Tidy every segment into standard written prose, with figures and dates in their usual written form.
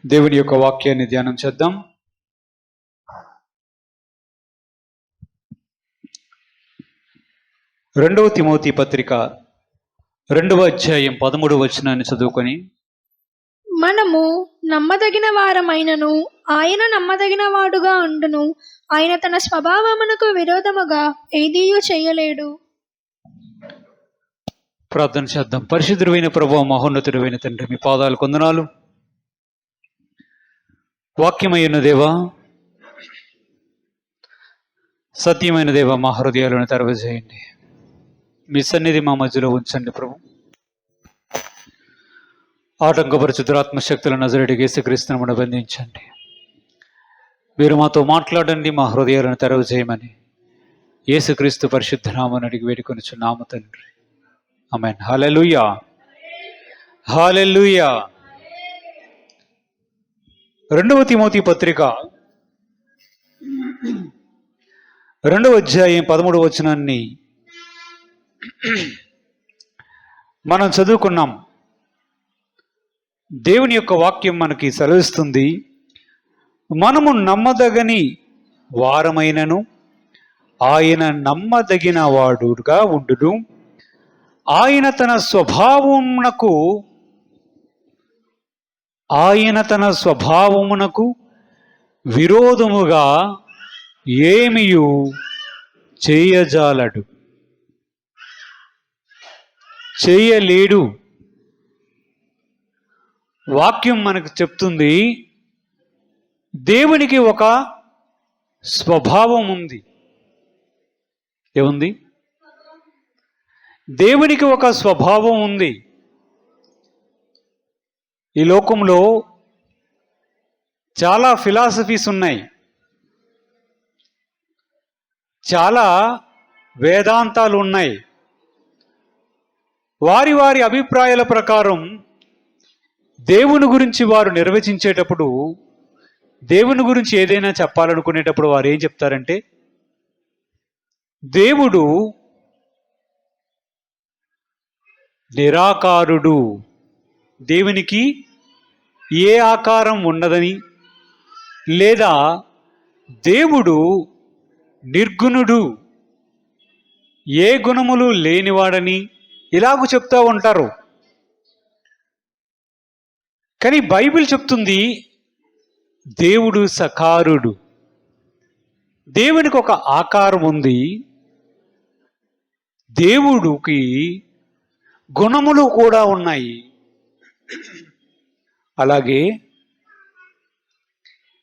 దేవుని యొక్క వాక్యాన్ని ధ్యానం చేద్దాం. రెండవ తిమోతి పత్రిక 2వ అధ్యాయం 13వ వచనాన్ని చదువుకొని, మనము నమ్మదగిన వారమైనను ఆయన నమ్మదగిన వాడుగా ఉండును. ఆయన తన స్వభావమునకు విరోధముగా ఏదీయూ చేయలేడు. ప్రార్థన చేద్దాం. పరిశుద్ధుడైన ప్రభువా, మహోన్నతుడైన తండ్రి, మీ పాదాలు కొందనాలు. వాక్యమైన దేవా, సత్యమైన దేవా, మా హృదయాలను తెరవజేయండి. మీ సన్నిధి మా మధ్యలో ఉంచండి ప్రభు. ఆటంకపరచు దురాత్మశక్తుల నజరేయుడైన యేసుక్రీస్తును బంధించండి. మీరు మాతో మాట్లాడండి, మా హృదయాలను తెరవజేయమని యేసుక్రీస్తు పరిశుద్ధ నామమున అడిగి వేడుకొనుచున్నాము తండ్రి. ఆమేన్. హల్లెలూయా, హల్లెలూయా. 2వ తిమోతి పత్రిక 2వ అధ్యాయం 13వ వచనాన్ని మనం చదువుకున్నాం. దేవుని యొక్క వాక్యం మనకి సెలవిస్తుంది, మనము నమ్మదగని వారమైనను ఆయన నమ్మదగిన వాడుగా ఉండును. ఆయన తన స్వభావమునకు విరోధముగా ఏమియు చేయలేడు. వాక్యం మనకు చెప్తుంది, దేవునికి ఒక స్వభావం ఉంది. ఏముంది? దేవునికి ఒక స్వభావం ఉంది. ఈ లోకంలో చాలా ఫిలాసఫీస్ ఉన్నాయి, చాలా వేదాంతాలు ఉన్నాయి. వారి వారి అభిప్రాయాల ప్రకారం దేవుని గురించి వారు నిర్వచించేటప్పుడు, దేవుని గురించి ఏదైనా చెప్పాలనుకునేటప్పుడు వారు ఏం చెప్తారంటే, దేవుడు నిరాకారుడు, దేవునికి ఏ ఆకారం ఉండదని, లేదా దేవుడు నిర్గుణుడు, ఏ గుణములు లేనివాడని ఇలాగూ చెప్తూ ఉంటారు. కానీ బైబిల్ చెప్తుంది, దేవుడు సకారుడు. దేవునికి ఒక ఆకారం ఉంది. దేవుడికి గుణములు కూడా ఉన్నాయి. అలాగే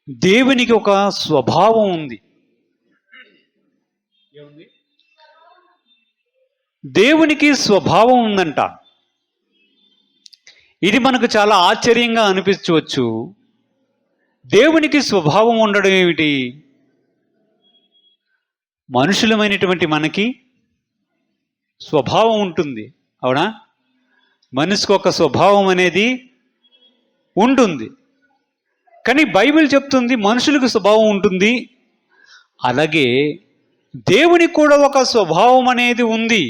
దేవునికి ఒక స్వభావం ఉంది. దేవునికి స్వభావం ఉందంట. ఇది మనకు చాలా ఆశ్చర్యంగా అనిపించవచ్చు. దేవునికి స్వభావం ఉండడం ఏమిటి? మనుషులమైనటువంటి మనకి స్వభావం ఉంటుంది, అవునా? మనిషికి ఒక స్వభావం అనేది ఉంటుంది. కానీ బైబిల్ చెప్తుంది మనుషులకు స్వభావం ఉంటుంది. అలాగే దేవునికి కూడా ఒక స్వభావం అనేది ఉంది.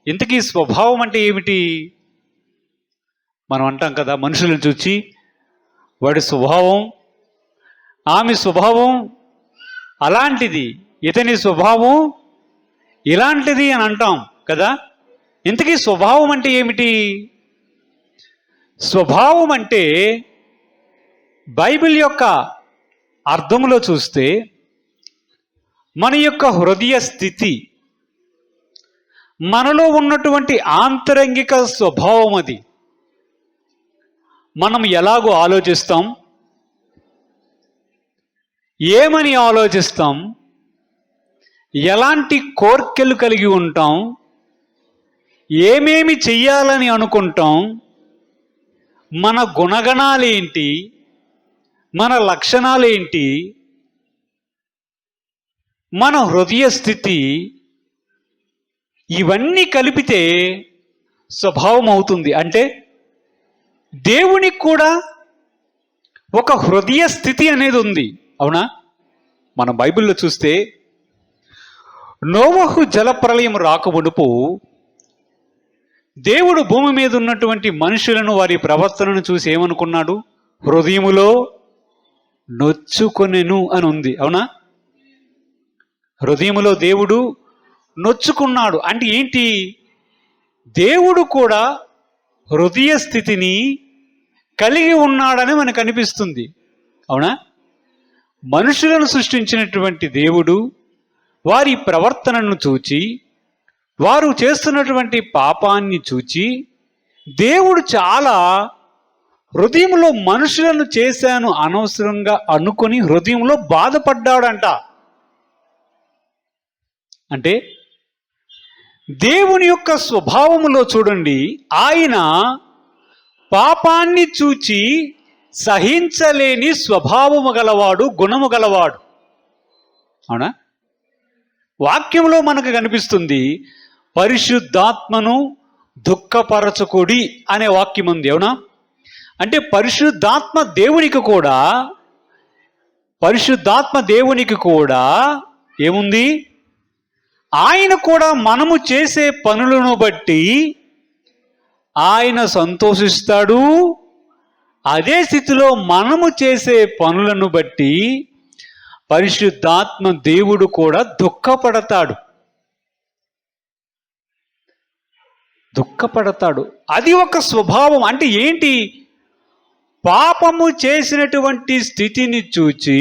ఇంతకీ స్వభావం అంటే ఏమిటి? మనం అంటాం కదా, మనుషులను చూచి వాడి స్వభావం, ఆమె స్వభావం అలాంటిది, ఇతని స్వభావం ఇలాంటిది అని అంటాం కదా. ఇంతకీ స్వభావం అంటే ఏమిటి? స్వభావం అంటే బైబిల్ యొక్క అర్థంలో చూస్తే మన యొక్క హృదయ స్థితి, మనలో ఉన్నటువంటి ఆంతరంగిక స్వభావం. అది మనం ఎలాగో ఆలోచిస్తాం, ఏమని ఆలోచిస్తాం, ఎలాంటి కోర్కెలు కలిగి ఉంటాం, ఏమేమి చెయ్యాలని అనుకుంటాం, మన గుణగణాలేంటి, మన లక్షణాలేంటి, మన హృదయ స్థితి, ఇవన్నీ కలిపితే స్వభావం అవుతుంది. అంటే దేవునికి కూడా ఒక హృదయ స్థితి అనేది ఉంది, అవునా? మనం బైబిల్లో చూస్తే నోవహు జలప్రలయం రాకమునుపు దేవుడు భూమి మీద ఉన్నటువంటి మనుషులను వారి ప్రవర్తనను చూసి ఏమనుకున్నాడు? హృదయములో నొచ్చుకొనెను అని ఉంది, అవునా? హృదయములో దేవుడు నొచ్చుకున్నాడు అంటే ఏంటి? దేవుడు కూడా హృదయ స్థితిని కలిగి ఉన్నాడని మనకు అనిపిస్తుంది, అవునా? మనుషులను సృష్టించినటువంటి దేవుడు వారి ప్రవర్తనను చూచి, వారు చేస్తున్నటువంటి పాపాన్ని చూచి, దేవుడు చాలా హృదయంలో మనుషులను చేశాను అనవసరంగా అనుకొని హృదయంలో బాధపడ్డాడంట. అంటే దేవుని యొక్క స్వభావములో చూడండి, ఆయన పాపాన్ని చూచి సహించలేని స్వభావము గలవాడు, గుణము గలవాడు, అవునా? వాక్యంలో మనకు కనిపిస్తుంది, పరిశుద్ధాత్మను దుఃఖపరచకుడి అనే వాక్యం ఉంది, అవునా? అంటే పరిశుద్ధాత్మ దేవునికి కూడా ఏముంది? ఆయన కూడా మనము చేసే పనులను బట్టి ఆయన సంతోషిస్తాడు. అదే స్థితిలో మనము చేసే పనులను బట్టి పరిశుద్ధాత్మ దేవుడు కూడా దుఃఖపడతాడు. అది ఒక స్వభావం. అంటే ఏంటి? పాపము చేసినటువంటి స్థితిని చూచి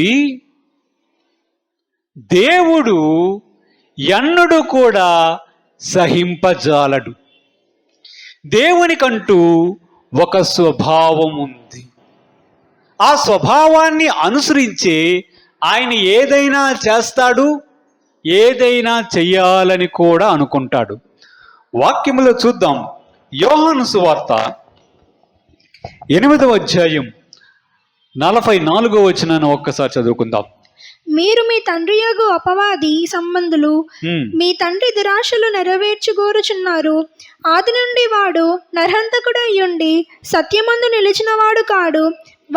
దేవుడు ఎన్నడూ కూడా సహింపజాలడు. దేవునికంటూ ఒక స్వభావం ఉంది. ఆ స్వభావాన్ని అనుసరించే ఆయన ఏదైనా చేస్తాడు, ఏదైనా చెయ్యాలని కూడా అనుకుంటాడు. వాక్యములో చూద్దాం. యోహాను సువార్త 8వ అధ్యాయం 44వ వచనాన్ని ఒక్కసారి చదువుకుందాం. మీరు మీ తండ్రి యొగు అపవాది సంబంధులు, మీ తండ్రి దురాశలు నెరవేర్చుకోరుచున్నారు. ఆది నుండి వాడు నరహంతకుడయ్యుండి సత్యమందు నిలిచినవాడు కాడు,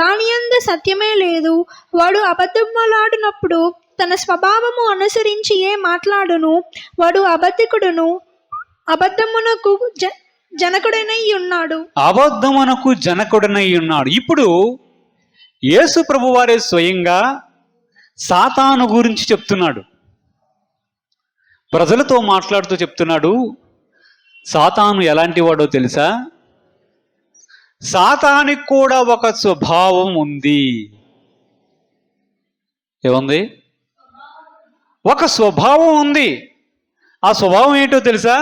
వాని యందు సత్యమే లేదు. వాడు అబద్ధములాడినప్పుడు తన స్వభావము అనుసరించి మాట్లాడును. వాడు అబద్ధికుడును, అబద్ధమునకు జనకుడనై ఉన్నాడు. ఇప్పుడు యేసు ప్రభువారే స్వయంగా సాతాను గురించి చెప్తున్నాడు. ప్రజలతో మాట్లాడుతూ చెప్తున్నాడు, సాతాను ఎలాంటి వాడో తెలుసా? సాతానికి కూడా ఒక స్వభావం ఉంది. ఏముంది? ఒక స్వభావం ఉంది. ఆ స్వభావం ఏంటో తెలుసా?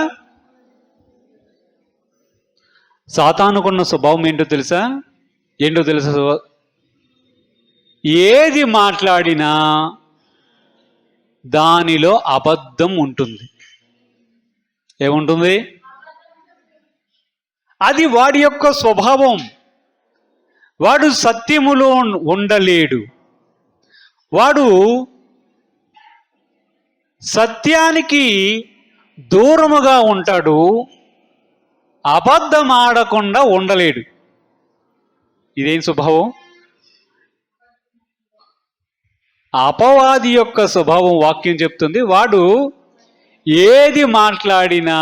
సాతానుకున్న స్వభావం ఏంటో తెలుసా? ఏది మాట్లాడినా దానిలో అబద్ధం ఉంటుంది. ఏముంటుంది? అది వాడి యొక్క స్వభావం. వాడు సత్యములో ఉండలేడు. వాడు సత్యానికి దూరముగా ఉంటాడు. అబద్ధం ఆడకుండా ఉండలేడు. ఇదేం స్వభావం? అపవాది యొక్క స్వభావం వాక్యం చెప్తుంది. వాడు ఏది మాట్లాడినా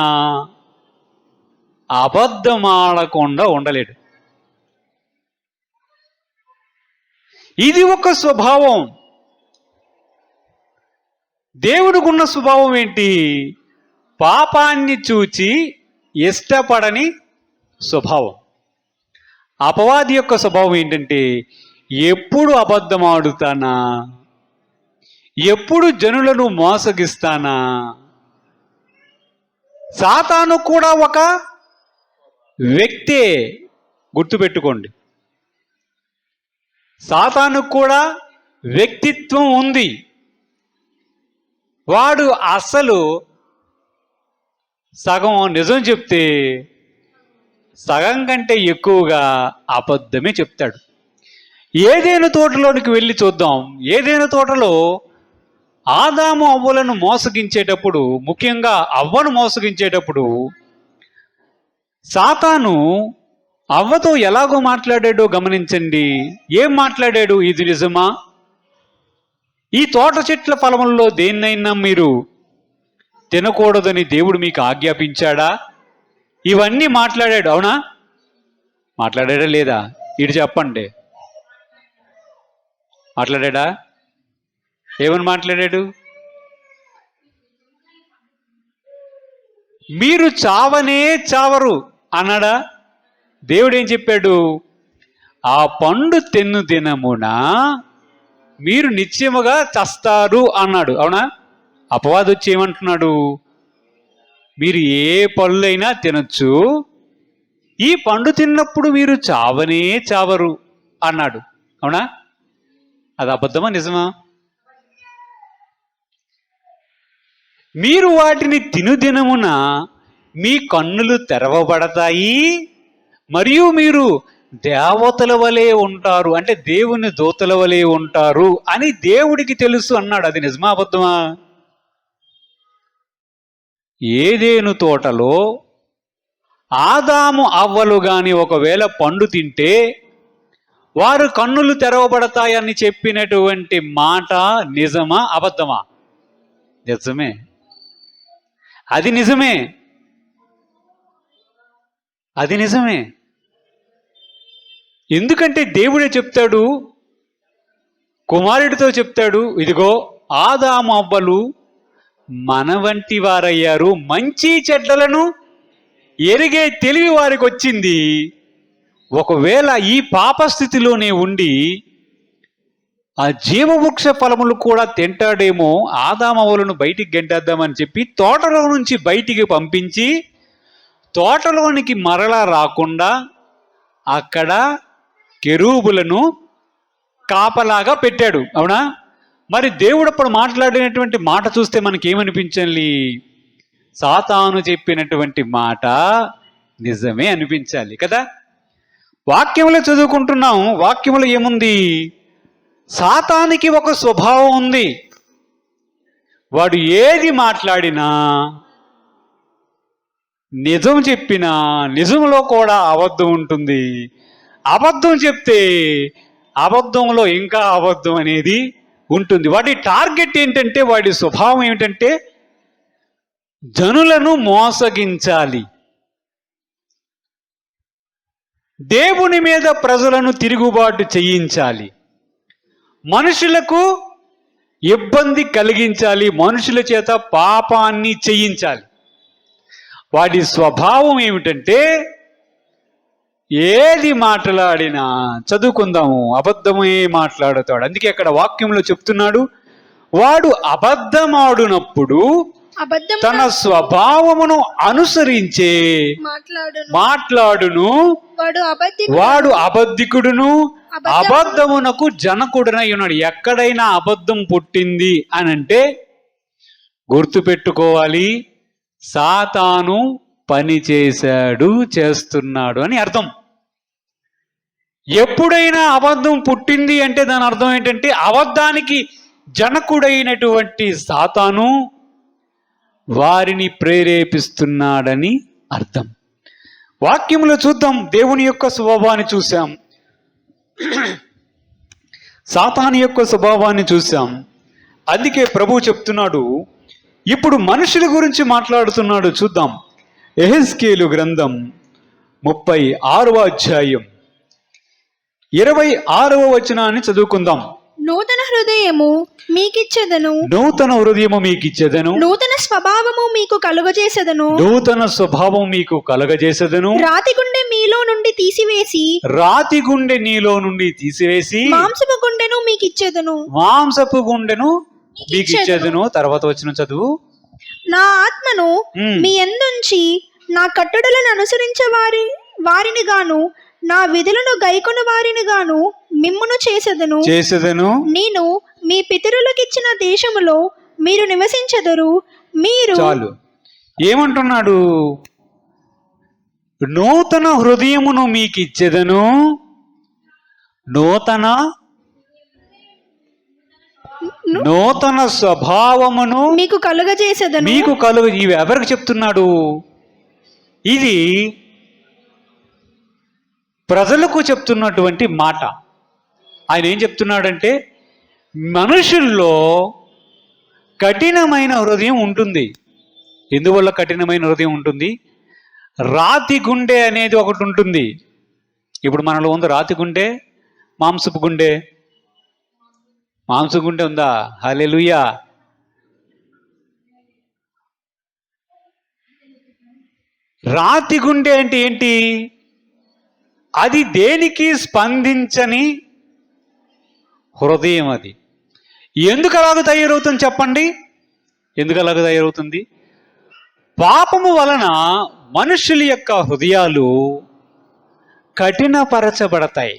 అబద్ధం ఆడకుండా ఉండలేడు. ఇది ఒక స్వభావం. దేవుడికున్న స్వభావం ఏంటి? పాపాన్ని చూచి ఇష్టపడని స్వభావం. అపవాది యొక్క స్వభావం ఏంటంటే, ఎప్పుడు అబద్ధం ఆడుతానా, ఎప్పుడు జనులను మోసగిస్తానా. సాతాను కూడా ఒక వ్యక్తే, గుర్తుపెట్టుకోండి. సాతాను కూడా వ్యక్తిత్వం ఉంది. వాడు అసలు సగం నిజం చెప్తే సగం కంటే ఎక్కువగా అబద్ధమే చెప్తాడు. ఏదైనా తోటలోనికి వెళ్ళి చూద్దాం. ఏదైనా తోటలో ఆదాము అవ్వలను మోసగించేటప్పుడు, ముఖ్యంగా అవ్వను మోసగించేటప్పుడు సాతాను అవ్వతో ఎలాగో మాట్లాడాడో గమనించండి. ఏం మాట్లాడాడు? ఇది నిజమా? ఈ తోట చెట్ల ఫలముల్లో దేన్నైనా మీరు తినకూడదని దేవుడు మీకు ఆజ్ఞాపించాడా? ఇవన్నీ మాట్లాడాడు, అవునా? మాట్లాడాడా లేదా? ఇటు చెప్పండి. మాట్లాడా? ఏమని మాట్లాడాడు? మీరు చావనే చావరు అన్నాడా? దేవుడు ఏం చెప్పాడు? ఆ పండు తెన్ను దినమున మీరు నిశ్చయముగా చస్తారు అన్నాడు. అవునా? అపవాది వచ్చి ఏమంటున్నాడు? మీరు ఏ పళ్ళైనా తినొచ్చు, ఈ పండు తిన్నప్పుడు మీరు చావనే చావరు అన్నాడు. అవునా? అది అబద్ధమా నిజమా? మీరు వాటిని తినుదినమున మీ కన్నులు తెరవబడతాయి, మరియు మీరు దేవతల వలె ఉంటారు, అంటే దేవుని దూతల వలె ఉంటారు అని దేవుడికి తెలుసు అన్నాడు. అది నిజమా అబద్ధమా? ఏదేను తోటలో ఆదాము అవ్వలు గాని ఒకవేళ పండు తింటే వారు కన్నులు తెరవబడతాయని చెప్పినటువంటి మాట నిజమా అబద్ధమా? నిజమే. అది నిజమే. అది నిజమే. ఎందుకంటే దేవుడే చెప్తాడు, కుమారుడితో చెప్తాడు, ఇదిగో ఆదాము అవ్వలు మన వంటి వారయ్యారు, మంచి చెడ్డలను ఎరిగే తెలివి వారికి వచ్చింది. ఒకవేళ ఈ పాపస్థితిలోనే ఉండి ఆ జీవవృక్ష ఫలములు కూడా తింటాడేమో, ఆదామవ్వలను బయటికి గెంటేద్దామని చెప్పి తోటలో నుంచి బయటికి పంపించి తోటలోనికి మరలా రాకుండా అక్కడ కెరూబులను కాపలాగా పెట్టాడు. అవునా? మరి దేవుడు అప్పుడు మాట్లాడినటువంటి మాట చూస్తే మనకేమనిపించాలి? సాతాను చెప్పినటువంటి మాట నిజమే అనిపించాలి కదా. వాక్యంలో చదువుకుంటున్నాం, వాక్యంలో ఏముంది? సాతానికి ఒక స్వభావం ఉంది. వాడు ఏది మాట్లాడినా, నిజం చెప్పినా నిజంలో కూడా అబద్ధం ఉంటుంది, అబద్ధం చెప్తే అబద్ధంలో ఇంకా అబద్ధం అనేది ఉంటుంది. వాడి టార్గెట్ ఏంటంటే, వాడి స్వభావం ఏమిటంటే జనులను మోసగించాలి, దేవుని మీద ప్రజలను తిరుగుబాటు చేయించాలి, మనుషులకు ఇబ్బంది కలిగించాలి, మనుషుల చేత పాపాన్ని చేయించాలి. వాడి స్వభావం ఏమిటంటే ఏది మాట్లాడినా, చదువుకుందాము, అబద్ధమే మాట్లాడుతాడు. అందుకే అక్కడ వాక్యంలో చెప్తున్నాడు, వాడు అబద్ధమాడునప్పుడు తన స్వభావమును అనుసరించే మాట్లాడును, వాడు అబద్ధికుడును అబద్ధమునకు జనకుడునై ఉన్నాడు. ఎక్కడైనా అబద్ధం పుట్టింది అని అంటే గుర్తుపెట్టుకోవాలి, సాతాను పని చేశాడు, చేస్తున్నాడు అని అర్థం. ఎప్పుడైనా అబద్ధం పుట్టింది అంటే దాని అర్థం ఏంటంటే అబద్ధానికి జనకుడైనటువంటి సాతాను వారిని ప్రేరేపిస్తున్నాడని అర్థం. వాక్యంలో చూద్దాం, దేవుని యొక్క స్వభావాన్ని చూసాం, సాతాను యొక్క స్వభావాన్ని చూసాం. అందుకే ప్రభువు చెప్తున్నాడు, ఇప్పుడు మనుషుల గురించి మాట్లాడుతున్నాడు. చూద్దాం, యెహెజ్కేలు గ్రంథం 36వ అధ్యాయం 26వ వచనాన్ని చదువుకుందాం. నూతన హృదయము మీకిచ్చెదను, నూతన హృదయము మీకిచ్చెదను, నూతన స్వభావము మీకు కలుగజేసెదను, నూతన స్వభావం మీకు కలగజేసెదను, రాతి గుండె మీలో నుండి తీసివేసి, రాతి గుండె నీలో నుండి తీసివేసి, మాంసపు గుండెను మీకిచ్చెదను, మాంసపు గుండెను మీకిచ్చెదను. తర్వాత వచ్చిన చదువు. నా ఆత్మను మీ యందుంచి నా కట్టడలను అనుసరించే వారిని గాను, నా విధులను గైకొను వారిని గాను మిమ్మును చేసెదను. నేను మీ పితరులకిచ్చిన దేశములో మీరు నివసించెదరు. మీరు చాలు. ఏమంటున్నాడు? నూతన హృదయమును మీకిచ్చెదను, నూతన స్వభావమును మీకు కలుగజేసెదను. ఇవి ఎవరికి చెప్తున్నాడు? ఇది ప్రజలకు చెప్తున్నటువంటి మాట. ఆయన ఏం చెప్తున్నాడంటే, మనుషుల్లో కఠినమైన హృదయం ఉంటుంది. ఎందువల్ల కఠినమైన హృదయం ఉంటుంది? రాతి గుండె అనేది ఒకటి ఉంటుంది. ఇప్పుడు మనలో ఉంది రాతి గుండె, మాంసపు గుండె. మాంసం గుండె ఉందా? హల్లెలూయా. రాతి గుండె అంటే ఏంటి? అది దేనికి స్పందించని హృదయం. అది ఎందుకు అలాగ తయారవుతుంది చెప్పండి? ఎందుకు అలాగ తయారవుతుంది? పాపము వలన మనుషుల యొక్క హృదయాలు కఠినపరచబడతాయి.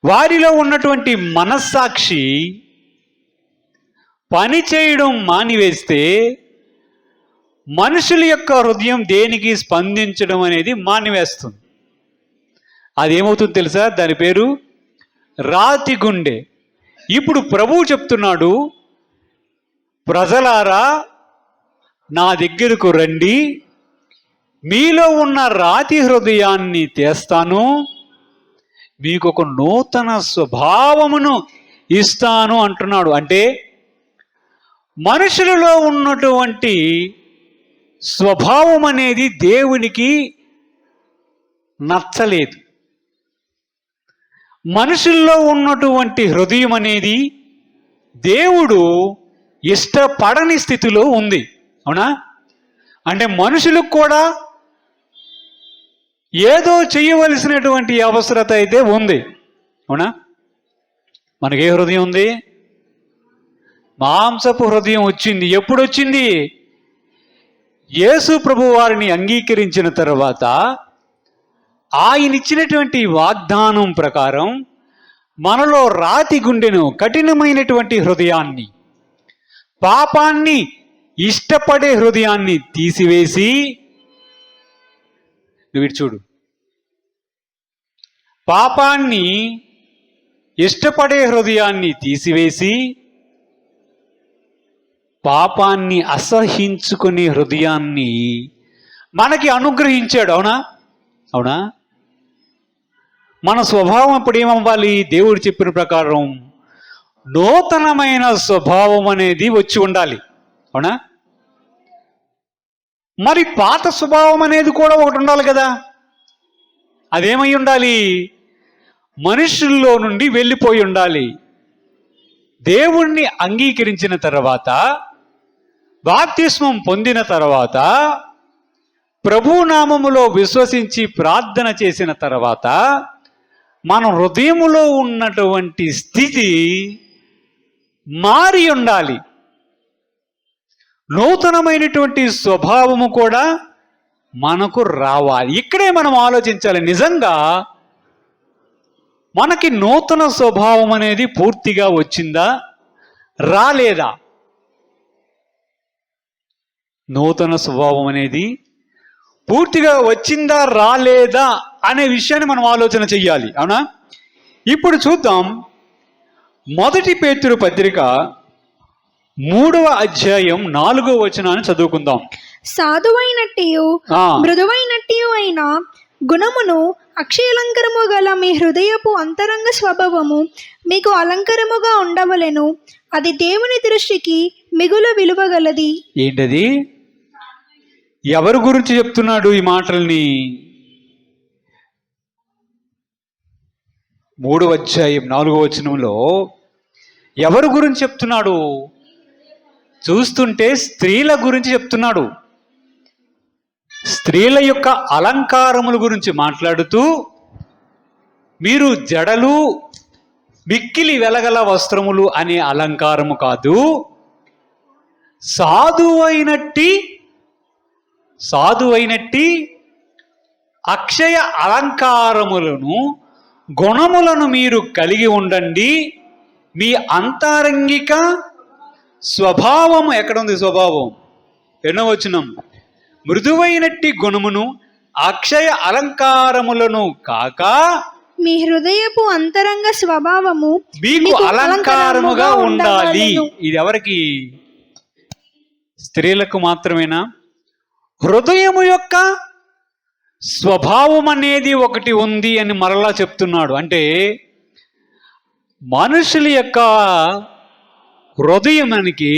వారిలో ఉన్నటువంటి మనస్సాక్షి పని చేయడం మానివేస్తే మనుషుల యొక్క హృదయం దేనికి స్పందించడం అనేది మానివేస్తుంది. అదేమవుతుంది తెలుసా? దాని పేరు రాతి గుండె. ఇప్పుడు ప్రభువు చెప్తున్నాడు, ప్రజలారా నా దగ్గరకు రండి, మీలో ఉన్న రాతి హృదయాన్ని తీస్తాను, మీకు ఒక నూతన స్వభావమును ఇస్తాను అంటున్నాడు. అంటే మనుషులలో ఉన్నటువంటి స్వభావం అనేది దేవునికి నచ్చలేదు. మనుషుల్లో ఉన్నటువంటి హృదయం అనేది దేవుడు ఇష్టపడని స్థితిలో ఉంది. అవునా? అంటే మనుషులకు కూడా ఏదో చేయవలసినటువంటి అవసరత అయితే ఉంది. అవునా? మనకే హృదయం ఉంది? మాంసపు హృదయం వచ్చింది. ఎప్పుడు వచ్చింది? యేసు ప్రభు వారిని అంగీకరించిన తర్వాత ఆయన ఇచ్చినటువంటి వాగ్దానం ప్రకారం మనలో రాతి గుండెను, కఠినమైనటువంటి హృదయాన్ని, పాపాన్ని ఇష్టపడే హృదయాన్ని తీసివేసి, నువ్వు చూడు, పాపాన్ని ఇష్టపడే హృదయాన్ని తీసివేసి పాపాన్ని అసహించుకునే హృదయాన్ని మనకి అనుగ్రహించాడు. అవునా? అవునా? మన స్వభావం ఇప్పుడు ఏమవ్వాలి? దేవుడు చెప్పిన ప్రకారం నూతనమైన స్వభావం అనేది వచ్చి ఉండాలి. అవునా? మరి పాత స్వభావం అనేది కూడా ఒకటి ఉండాలి కదా. అదేమై ఉండాలి? మనుషుల్లో నుండి వెళ్ళిపోయి ఉండాలి. దేవుణ్ణి అంగీకరించిన తర్వాత, బాప్తిస్మం పొందిన తర్వాత, ప్రభునామములో విశ్వసించి ప్రార్థన చేసిన తర్వాత మన హృదయములో ఉన్నటువంటి స్థితి మారి ఉండాలి. నూతనమైనటువంటి స్వభావము కూడా మనకు రావాలి. ఇక్కడే మనం ఆలోచించాలి, నిజంగా మనకి నూతన స్వభావం అనేది పూర్తిగా వచ్చిందా రాలేదా? నూతన స్వభావం అనేది పూర్తిగా వచ్చిందా రాలేదా అనే విషయాన్ని మనం ఆలోచన చెయ్యాలి. అవునా? ఇప్పుడు చూద్దాం, 1 పేతురు పత్రిక 3వ అధ్యాయం 4వ వచనాన్ని చదువుకుందాం. సాధువైనట్టియు మృదువైనట్టియు అయిన గుణమును అక్షయాలంకరము గల మీ హృదయపు అంతరంగ స్వభావము మీకు అలంకరముగా ఉండవలెను, అది దేవుని దృష్టికి మిగులు విలువగలది. ఏంటది? ఎవరి గురించి చెప్తున్నాడు ఈ మాటల్ని? 3వ అధ్యాయం 4వ వచనంలో ఎవరి గురించి చెప్తున్నాడు? చూస్తుంటే స్త్రీల గురించి చెప్తున్నాడు. స్త్రీల యొక్క అలంకారముల గురించి మాట్లాడుతూ, మీరు జడలు, మిక్కిలి వెలగల వస్త్రములు అనే అలంకారము కాదు, సాధువైనట్టి అక్షయ అలంకారములను, గుణములను మీరు కలిగి ఉండండి. మీ అంతరంగిక స్వభావం ఎక్కడుంది? స్వభావం 8వ వచనం, మృదువైనట్టి గుణమును అక్షయ అలంకారములను కాక మీ హృదయపు అంతరంగ స్వభావము మీకు అలంకారముగా ఉండాలి. ఇది ఎవరికి? స్త్రీలకు మాత్రమేనా? హృదయము యొక్క స్వభావం అనేది ఒకటి ఉంది అని మరలా చెప్తున్నాడు. అంటే మనుషుల యొక్క హృదయానికి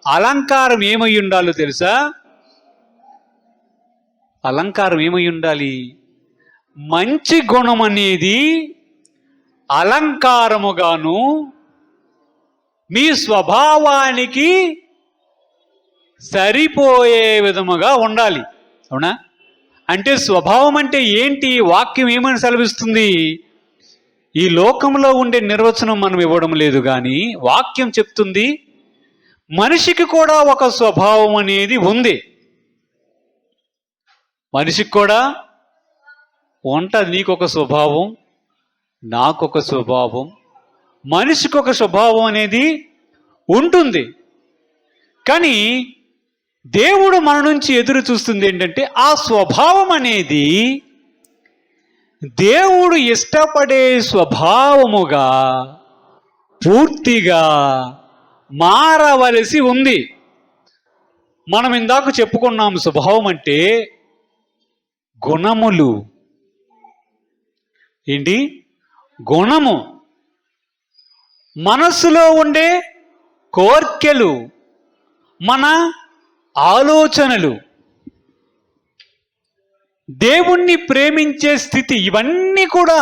అలంకారం ఏమై ఉండాలో తెలుసా? అలంకారం ఏమై ఉండాలి? మంచి గుణం అనేది అలంకారముగాను, మీ స్వభావానికి సరిపోయే విధముగా ఉండాలి. అవునా? అంటే స్వభావం అంటే ఏంటి? వాక్యం ఏమని సెలవిస్తుంది? ఈ లోకంలో ఉండే నిర్వచనం మనం ఇవ్వడం లేదు, కానీ వాక్యం చెప్తుంది మనిషికి కూడా ఒక స్వభావం అనేది ఉంది. మనిషికి కూడా ఉంటుంది. నీకొక స్వభావం, నాకొక స్వభావం, మనిషికి ఒక స్వభావం అనేది ఉంటుంది. కానీ దేవుడు మన నుంచి ఎదురు చూస్తుంది ఏంటంటే ఆ స్వభావం అనేది దేవుడు ఇష్టపడే స్వభావముగా పూర్తిగా మారవలసి ఉంది. మనం ఇందాక చెప్పుకున్నాం, స్వభావం అంటే గుణములు. ఏంటి? గుణము. మనస్సులో ఉండే కోర్కెలు, మన ఆలోచనలు, దేవుణ్ణి ప్రేమించే స్థితి, ఇవన్నీ కూడా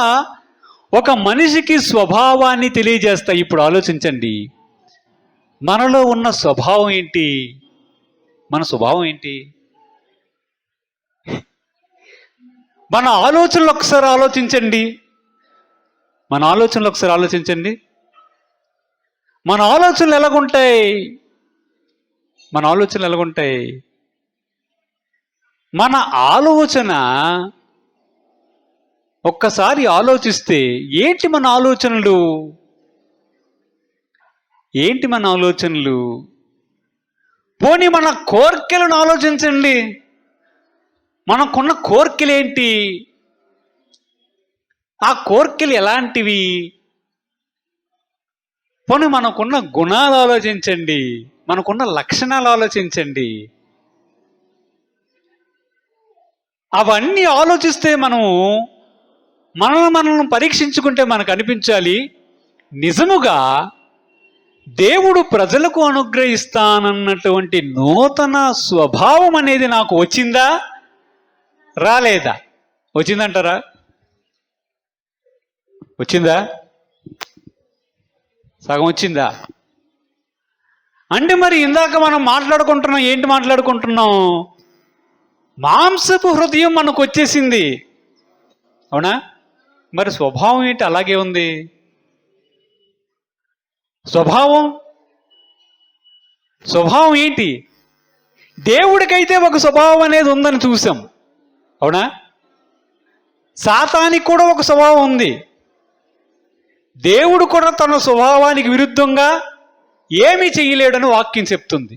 ఒక మనిషికి స్వభావాన్ని తెలియజేస్తాయి. ఇప్పుడు ఆలోచించండి, మనలో ఉన్న స్వభావం ఏంటి? మన స్వభావం ఏంటి? మన ఆలోచనలు ఒకసారి ఆలోచించండి. మన ఆలోచనలు ఒకసారి ఆలోచించండి. మన ఆలోచనలు ఎలాగుంటాయి? మన ఆలోచనలు ఎలాగుంటాయి? మన ఆలోచన ఒక్కసారి ఆలోచిస్తే ఏంటి మన ఆలోచనలు? ఏంటి మన ఆలోచనలు? పోనీ మన కోర్కెలను ఆలోచించండి. మనకున్న కోర్కెలేంటి? ఆ కోర్కెలు ఎలాంటివి? పోనీ మనకున్న గుణాలు ఆలోచించండి, మనకున్న లక్షణాలు ఆలోచించండి. అవన్నీ ఆలోచిస్తే మనల్ని పరీక్షించుకుంటే మనకు అనిపించాలి, నిజముగా దేవుడు ప్రజలకు అనుగ్రహిస్తానన్నటువంటి నూతన స్వభావం అనేది నాకు వచ్చిందా రాలేదా? వచ్చిందంటారా? వచ్చిందా? సగం వచ్చిందా? అంటే మరి ఇందాక మనం మాట్లాడుకుంటున్నాం, ఏంటి మాట్లాడుకుంటున్నాం? మాంసపు హృదయం మనకు వచ్చేసింది. అవునా? మరి స్వభావం ఏంటి? అలాగే ఉంది. స్వభావం ఏంటి? దేవుడికైతే ఒక స్వభావం అనేది ఉందని చూసాం. అవునా? సాతానికి కూడా ఒక స్వభావం ఉంది. దేవుడు కూడా తన స్వభావానికి విరుద్ధంగా ఏమీ చేయలేడని వాక్యం చెప్తుంది.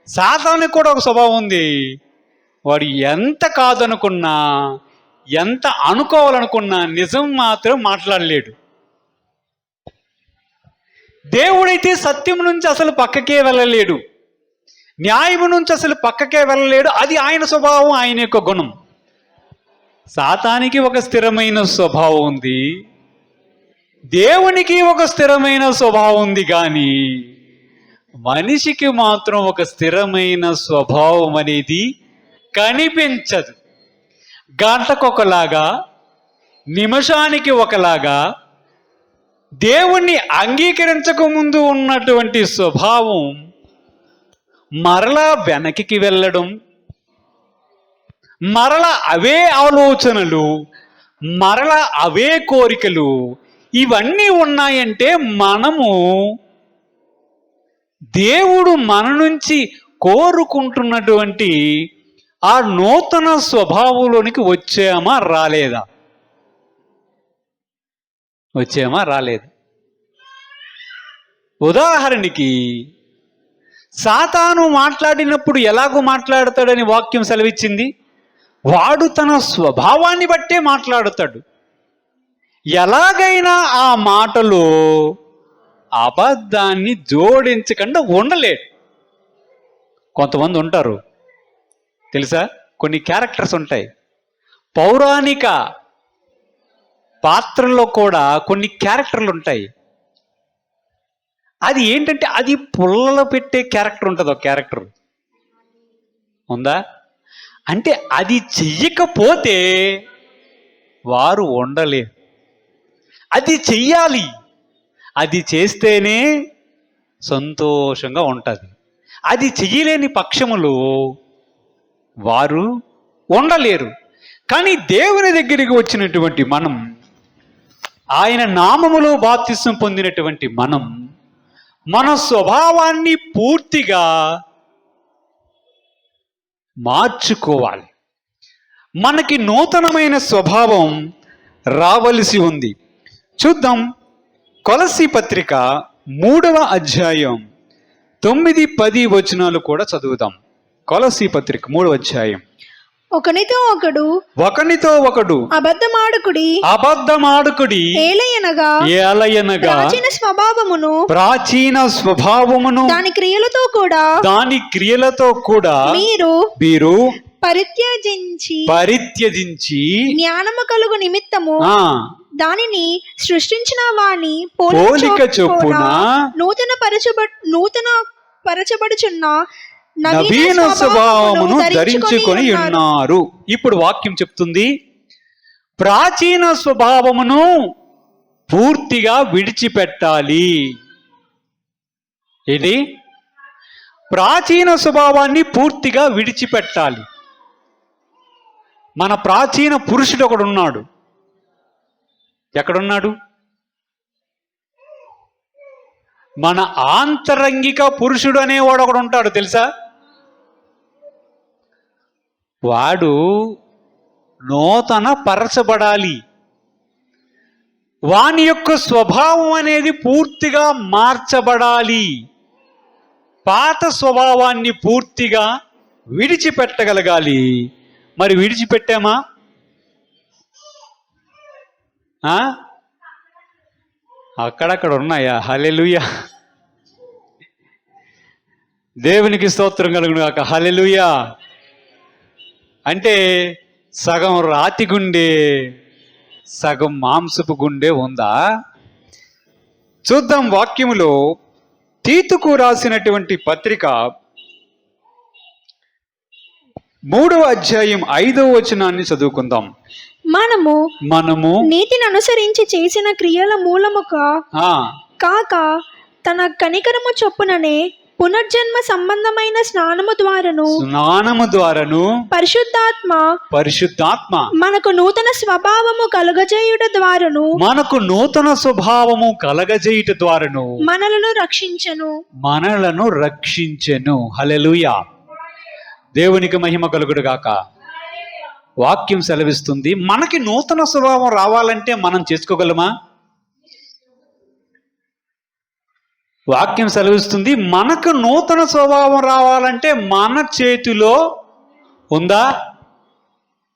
సాతానికి కూడా ఒక స్వభావం ఉంది. వాడు ఎంత కాదనుకున్నా, ఎంత అనుకోవాలనుకున్నా నిజం మాత్రం మాట్లాడలేడు. దేవుడైతే సత్యం నుంచి అసలు పక్కకే వెళ్ళలేడు, న్యాయం నుంచి అసలు పక్కకే వెళ్ళలేడు. అది ఆయన స్వభావం, ఆయన యొక్క గుణం. సాతానికి ఒక స్థిరమైన స్వభావం ఉంది, దేవునికి ఒక స్థిరమైన స్వభావం ఉంది. కానీ మనిషికి మాత్రం ఒక స్థిరమైన స్వభావం అనేది కనిపించదు. గంటకొకలాగా, నిమిషానికి ఒకలాగా, దేవుణ్ణి అంగీకరించక ముందు ఉన్నటువంటి స్వభావం మరలా వెనక్కి వెళ్ళడం, మరలా అవే ఆలోచనలు, మరలా అవే కోరికలు, ఇవన్నీ ఉన్నాయంటే మనము దేవుడు మన నుంచి కోరుకుంటున్నటువంటి ఆ నూతన స్వభావంలోనికి వచ్చామా రాలేదా? వచ్చామా రాలేదు? ఉదాహరణకి సాతాను మాట్లాడినప్పుడు ఎలాగో మాట్లాడతాడని వాక్యం సెలవిచ్చింది. వాడు తన స్వభావాన్ని బట్టే మాట్లాడతాడు. ఎలాగైనా ఆ మాటలో అబద్ధాన్ని జోడించకుండా ఉండలేడు. కొంతమంది ఉంటారు తెలుసా, కొన్ని క్యారెక్టర్స్ ఉంటాయి. పౌరాణిక పాత్రల్లో కూడా కొన్ని క్యారెక్టర్లు ఉంటాయి. అది ఏంటంటే అది పుల్లలు పెట్టే క్యారెక్టర్ ఉంటుంది. ఒక క్యారెక్టర్ ఉందా అంటే అది చెయ్యకపోతే వారు ఉండలేరు. అది చెయ్యాలి, అది చేస్తేనే సంతోషంగా ఉంటుంది. అది చెయ్యలేని పక్షములో వారు ఉండలేరు. కానీ దేవుని దగ్గరికి వచ్చినటువంటి మనం, ఆయన నామములో బాప్తిసం పొందినటువంటి మనం, మన స్వభావాన్ని పూర్తిగా మార్చుకోవాలి. మనకి నూతనమైన స్వభావం రావలసి ఉంది. చూద్దాం, కొలస్సీ పత్రిక 3వ అధ్యాయం 9-10 వచనాలు కూడా చదువుదాం. కొలస్సీ పత్రిక 3వ అధ్యాయం. ఒకనితో ఒకడు అబద్ధమాడుకుడి ఏలయనగా ప్రాచీన స్వభావమును దాని క్రియలతో కూడా మీరు పరిత్యజించి జ్ఞానము కలుగు నిమిత్తము దానిని సృష్టించిన వాని పోలిక చొప్పున నూతన పరచబడుచున్న నవీన స్వభావమును ధరించుకొని ఉన్నారు. ఇప్పుడు వాక్యం చెప్తుంది, ప్రాచీన స్వభావమును పూర్తిగా విడిచిపెట్టాలి. ఇది ప్రాచీన స్వభావాన్ని పూర్తిగా విడిచిపెట్టాలి. మన ప్రాచీన పురుషుడు ఒకడు ఉన్నాడు. ఎక్కడున్నాడు? మన ఆంతరంగిక పురుషుడు అనేవాడు ఒకడు ఉంటాడు, తెలుసా? వాడు నూతన పరచబడాలి. వాని యొక్క స్వభావం అనేది పూర్తిగా మార్చబడాలి. పాత స్వభావాన్ని పూర్తిగా విడిచిపెట్టగలగాలి. మరి విడిచిపెట్టామా? అక్కడక్కడ ఉన్నాయా? హల్లెలూయా, దేవునికి స్తోత్రం కలుగును గాక. హల్లెలూయా. అంటే సగం రాతి గుండె, సగం మాంసపు గుండె ఉందా? చూద్దాం వాక్యములో తీతుకు రాసినటువంటి పత్రిక 3వ అధ్యాయం 5వ వచనాన్ని చదువుకుందాం. మనము నీతిని అనుసరించి చేసిన క్రియల మూలముగా కాక తన కనికరము చొప్పుననే పునర్జన్మ సంబంధమైన స్నానము ద్వారాను పరిశుద్ధాత్మ మనకు నూతన స్వభావము కలుగజేయుట ద్వారాను మనలను రక్షించెను. హల్లెలూయా, దేవునికి మహిమ కలుగుడు గాక. వాక్యం సెలవిస్తుంది, మనకి నూతన స్వభావం రావాలంటే మనం చేసుకోగలమా? వాక్యం సెలవిస్తుంది, మనకు నూతన స్వభావం రావాలంటే మన చేతిలో ఉందా?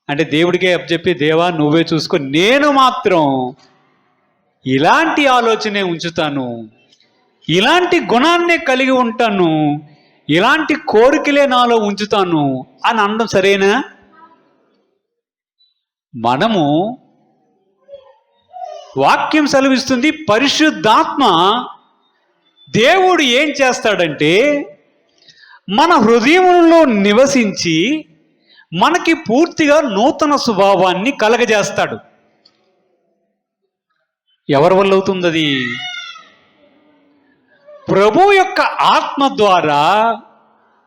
అంటే దేవుడికే అప్పచెప్పి, దేవా నువ్వే చూసుకో, నేను మాత్రం ఇలాంటి ఆలోచనే ఉంచుతాను, ఇలాంటి గుణాన్నే కలిగి ఉంటాను, ఇలాంటి కోరికలే నాలో ఉంచుతాను అని అనడం సరేనా? మనము, వాక్యం సెలవిస్తుంది, పరిశుద్ధాత్మ దేవుడు ఏం చేస్తాడంటే మన హృదయంలో నివసించి మనకి పూర్తిగా నూతన స్వభావాన్ని కలగజేస్తాడు. ఎవరి వల్ల అవుతుంది అది? ప్రభు యొక్క ఆత్మ ద్వారా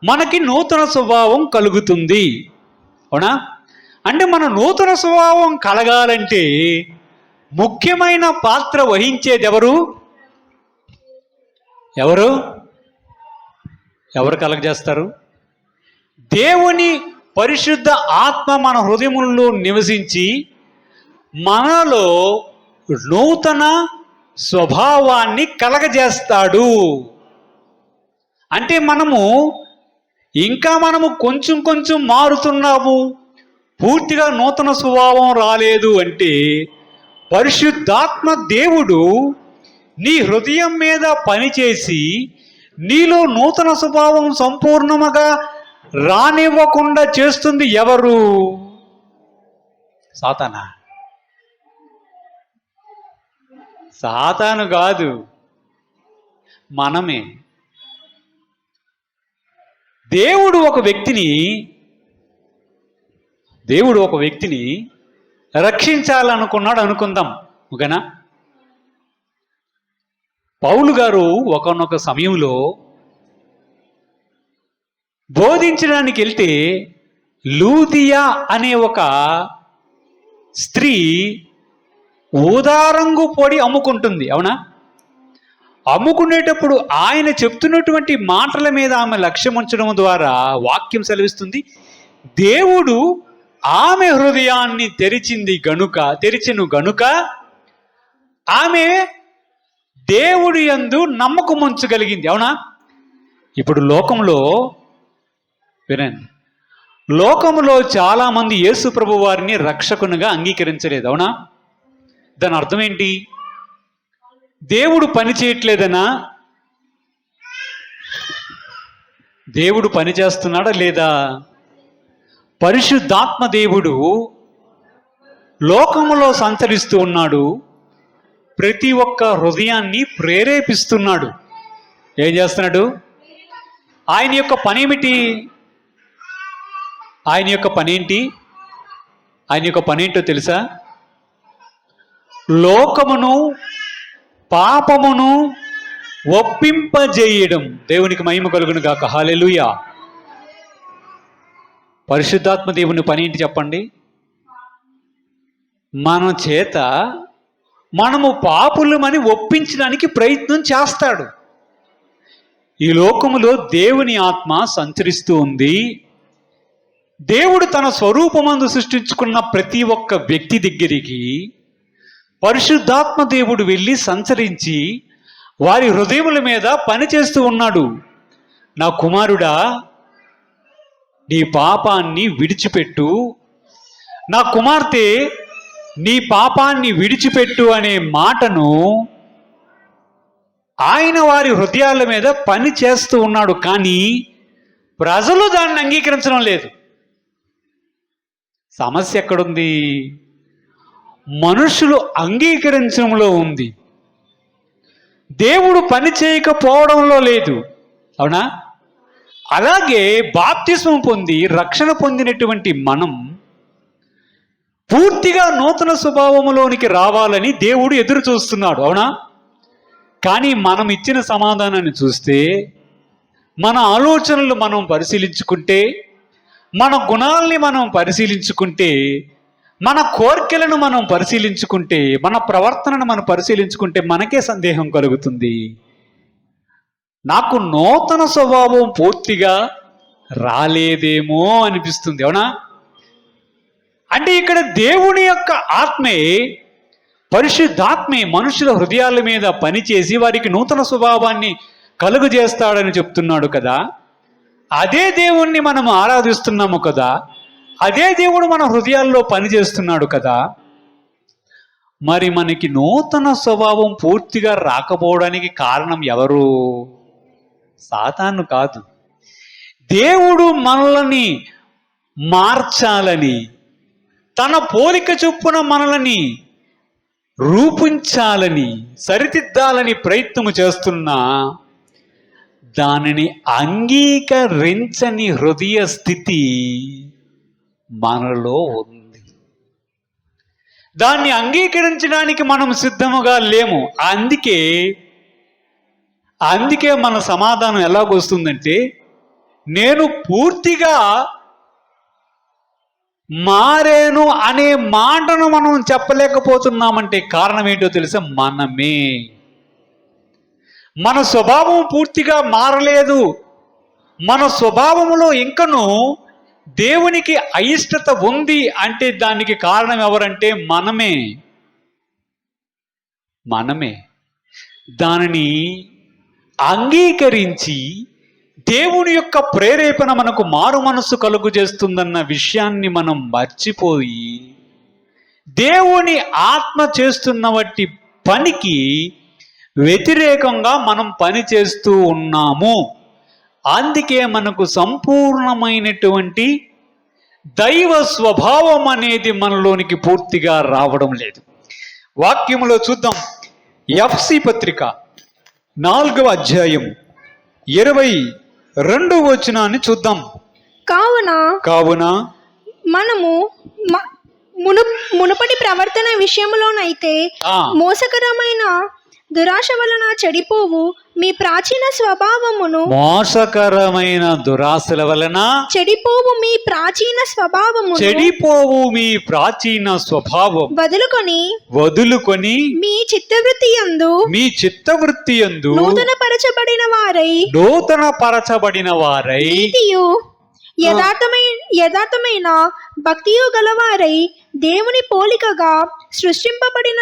మనకి నూతన స్వభావం కలుగుతుంది. అవునా? అంటే మన నూతన స్వభావం కలగాలంటే ముఖ్యమైన పాత్ర వహించేది ఎవరు? ఎవరు కలగజేస్తారు? దేవుని పరిశుద్ధ ఆత్మ మన హృదయములలో నివసించి మనలో నూతన స్వభావాన్ని కలగజేస్తాడు. అంటే మనము కొంచెం మారుతున్నాము, పూర్తిగా నూతన స్వభావం రాలేదు అంటే పరిశుద్ధాత్మ దేవుడు నీ హృదయం మీద పనిచేసి నీలో నూతన స్వభావం సంపూర్ణముగా రానివ్వకుండా చేస్తుంది ఎవరు? సాతాను కాదు, మనమే. దేవుడు ఒక వ్యక్తిని రక్షించాలనుకున్నాడు అనుకుందాం, ఓకేనా? పౌలు గారు ఒకానొక సమయంలో బోధించడానికి వెళ్తే లూదియా అనే ఒక స్త్రీ ఊదారంగు పొడి అమ్ముకుంటుంది, అవునా? అమ్ముకునేటప్పుడు ఆయన చెప్తున్నటువంటి మాటల మీద ఆమె లక్ష్యం ఉంచడం ద్వారా వాక్యం సెలవిస్తుంది, దేవుడు ఆమె హృదయాన్ని తెరిచెను గనుక ఆమె దేవుడి యందు నమ్మకం ఉంచగలిగింది, అవునా? ఇప్పుడు లోకంలో వినండి, లోకంలో చాలా మంది యేసు ప్రభు వారిని రక్షకునిగా అంగీకరించలేదు, అవునా? దాని అర్థం ఏంటి? దేవుడు పని చేయట్లేదనా? దేవుడు పని చేస్తున్నాడా లేదా? పరిశుద్ధాత్మ దేవుడు లోకములో సంచరిస్తూ ఉన్నాడు, ప్రతి ఒక్క హృదయాన్ని ప్రేరేపిస్తున్నాడు. ఏం చేస్తున్నాడు? ఆయన యొక్క పని ఏమిటి? ఆయన యొక్క పని ఏంటి? ఆయన యొక్క పని ఏంటో తెలుసా? లోకమును పాపమును ఒప్పింపజేయడం. దేవునికి మహిమ కలుగును గాక. హల్లెలూయా. పరిశుద్ధాత్మ దేవుని పని ఏంటి చెప్పండి? మన చేత మనము పాపులమని ఒప్పించడానికి ప్రయత్నం చేస్తాడు. ఈ లోకములో దేవుని ఆత్మ సంచరిస్తూ ఉంది. దేవుడు తన స్వరూపమందు సృష్టించుకున్న ప్రతి ఒక్క వ్యక్తి దగ్గరికి పరిశుద్ధాత్మ దేవుడు వెళ్ళి సంచరించి వారి హృదయముల మీద పనిచేస్తూ ఉన్నాడు. నా కుమారుడా, నీ పాపాన్ని విడిచిపెట్టు, నా కుమార్తె నీ పాపాన్ని విడిచిపెట్టు అనే మాటను ఆయన వారి హృదయాల మీద పని చేస్తూ ఉన్నాడు. కానీ ప్రజలు దాన్ని అంగీకరించడం లేదు. సమస్య ఎక్కడుంది? మనుషులు అంగీకరించడంలో ఉంది, దేవుడు పని చేయకపోవడంలో లేదు, అవునా? అలాగే బాప్తిస్మం పొంది రక్షణ పొందినటువంటి మనం పూర్తిగా నూతన స్వభావములోనికి రావాలని దేవుడు ఎదురు చూస్తున్నాడు, అవునా? కానీ మనం ఇచ్చిన సమాధానాన్ని చూస్తే, మన ఆలోచనలు మనం పరిశీలించుకుంటే, మన గుణాలని మనం పరిశీలించుకుంటే, మన కోరికలను మనం పరిశీలించుకుంటే, మన ప్రవర్తనను మనం పరిశీలించుకుంటే మనకే సందేహం కలుగుతుంది. నాకు నూతన స్వభావం పూర్తిగా రాలేదేమో అనిపిస్తుంది, అవునా? అంటే ఇక్కడ దేవుని యొక్క ఆత్మే, పరిశుద్ధాత్మే మనుషుల హృదయాల మీద పనిచేసి వారికి నూతన స్వభావాన్ని కలుగజేస్తాడని చెప్తున్నాడు కదా. అదే దేవుణ్ణి మనం ఆరాధిస్తున్నాము కదా, అదే దేవుడు మన హృదయాల్లో పనిచేస్తున్నాడు కదా. మరి మనకి నూతన స్వభావం పూర్తిగా రాకపోవడానికి కారణం ఎవరు? సాతాను కాదు. దేవుడు మనల్ని మార్చాలని, తన పోలిక చొప్పున మనల్ని రూపించాలని, సరిదిద్దాలని ప్రయత్నం చేస్తున్నా దానిని అంగీకరించని హృదయ స్థితి మనలో ఉంది. దాన్ని అంగీకరించడానికి మనం సిద్ధముగా లేము. అందుకే మన సమాధానం ఎలాగొస్తుందంటే, నేను పూర్తిగా మారేను అనే మాటను మనం చెప్పలేకపోతున్నామంటే కారణం ఏంటో తెలుసా? మనమే. మన స్వభావం పూర్తిగా మారలేదు. మన స్వభావములో ఇంకను దేవునికి అయిష్టత ఉంది అంటే దానికి కారణం ఎవరంటే మనమే. దానిని అంగీకరించి దేవుని యొక్క ప్రేరేపణ మనకు మారు మనస్సు కలుగు చేస్తుందన్న విషయాన్ని మనం మర్చిపోయి దేవుని ఆత్మ చేస్తున్న వాటి పనికి వ్యతిరేకంగా మనం పని చేస్తూ ఉన్నాము. అందుకే మనకు సంపూర్ణమైనటువంటి దైవ స్వభావం అనేది మనలోనికి పూర్తిగా రావడం లేదు. వాక్యములో చూద్దాం. ఎఫ్సి పత్రిక 4వ అధ్యాయం 22వ వచనాన్ని చూద్దాం. కావున మనము మునుపటి ప్రవర్తన విషయంలోనైతే మోసకరమైన దురాశ వలన చెడిపోవు మీ ప్రాచీన స్వభావమును మోసకరమైన దురాశల వలన చెడిపోవు మీ ప్రాచీన స్వభావమును చెడిపోవు మీ ప్రాచీన స్వభావం వదులుకొని మీ చిత్తవృత్తి యందు మీ చిత్తవృత్తి యందు నూతన పరచబడిన వారై నీతియు యథార్థమైన భక్తియు గలవారై దేవుని పోలికగా సృష్టింపబడిన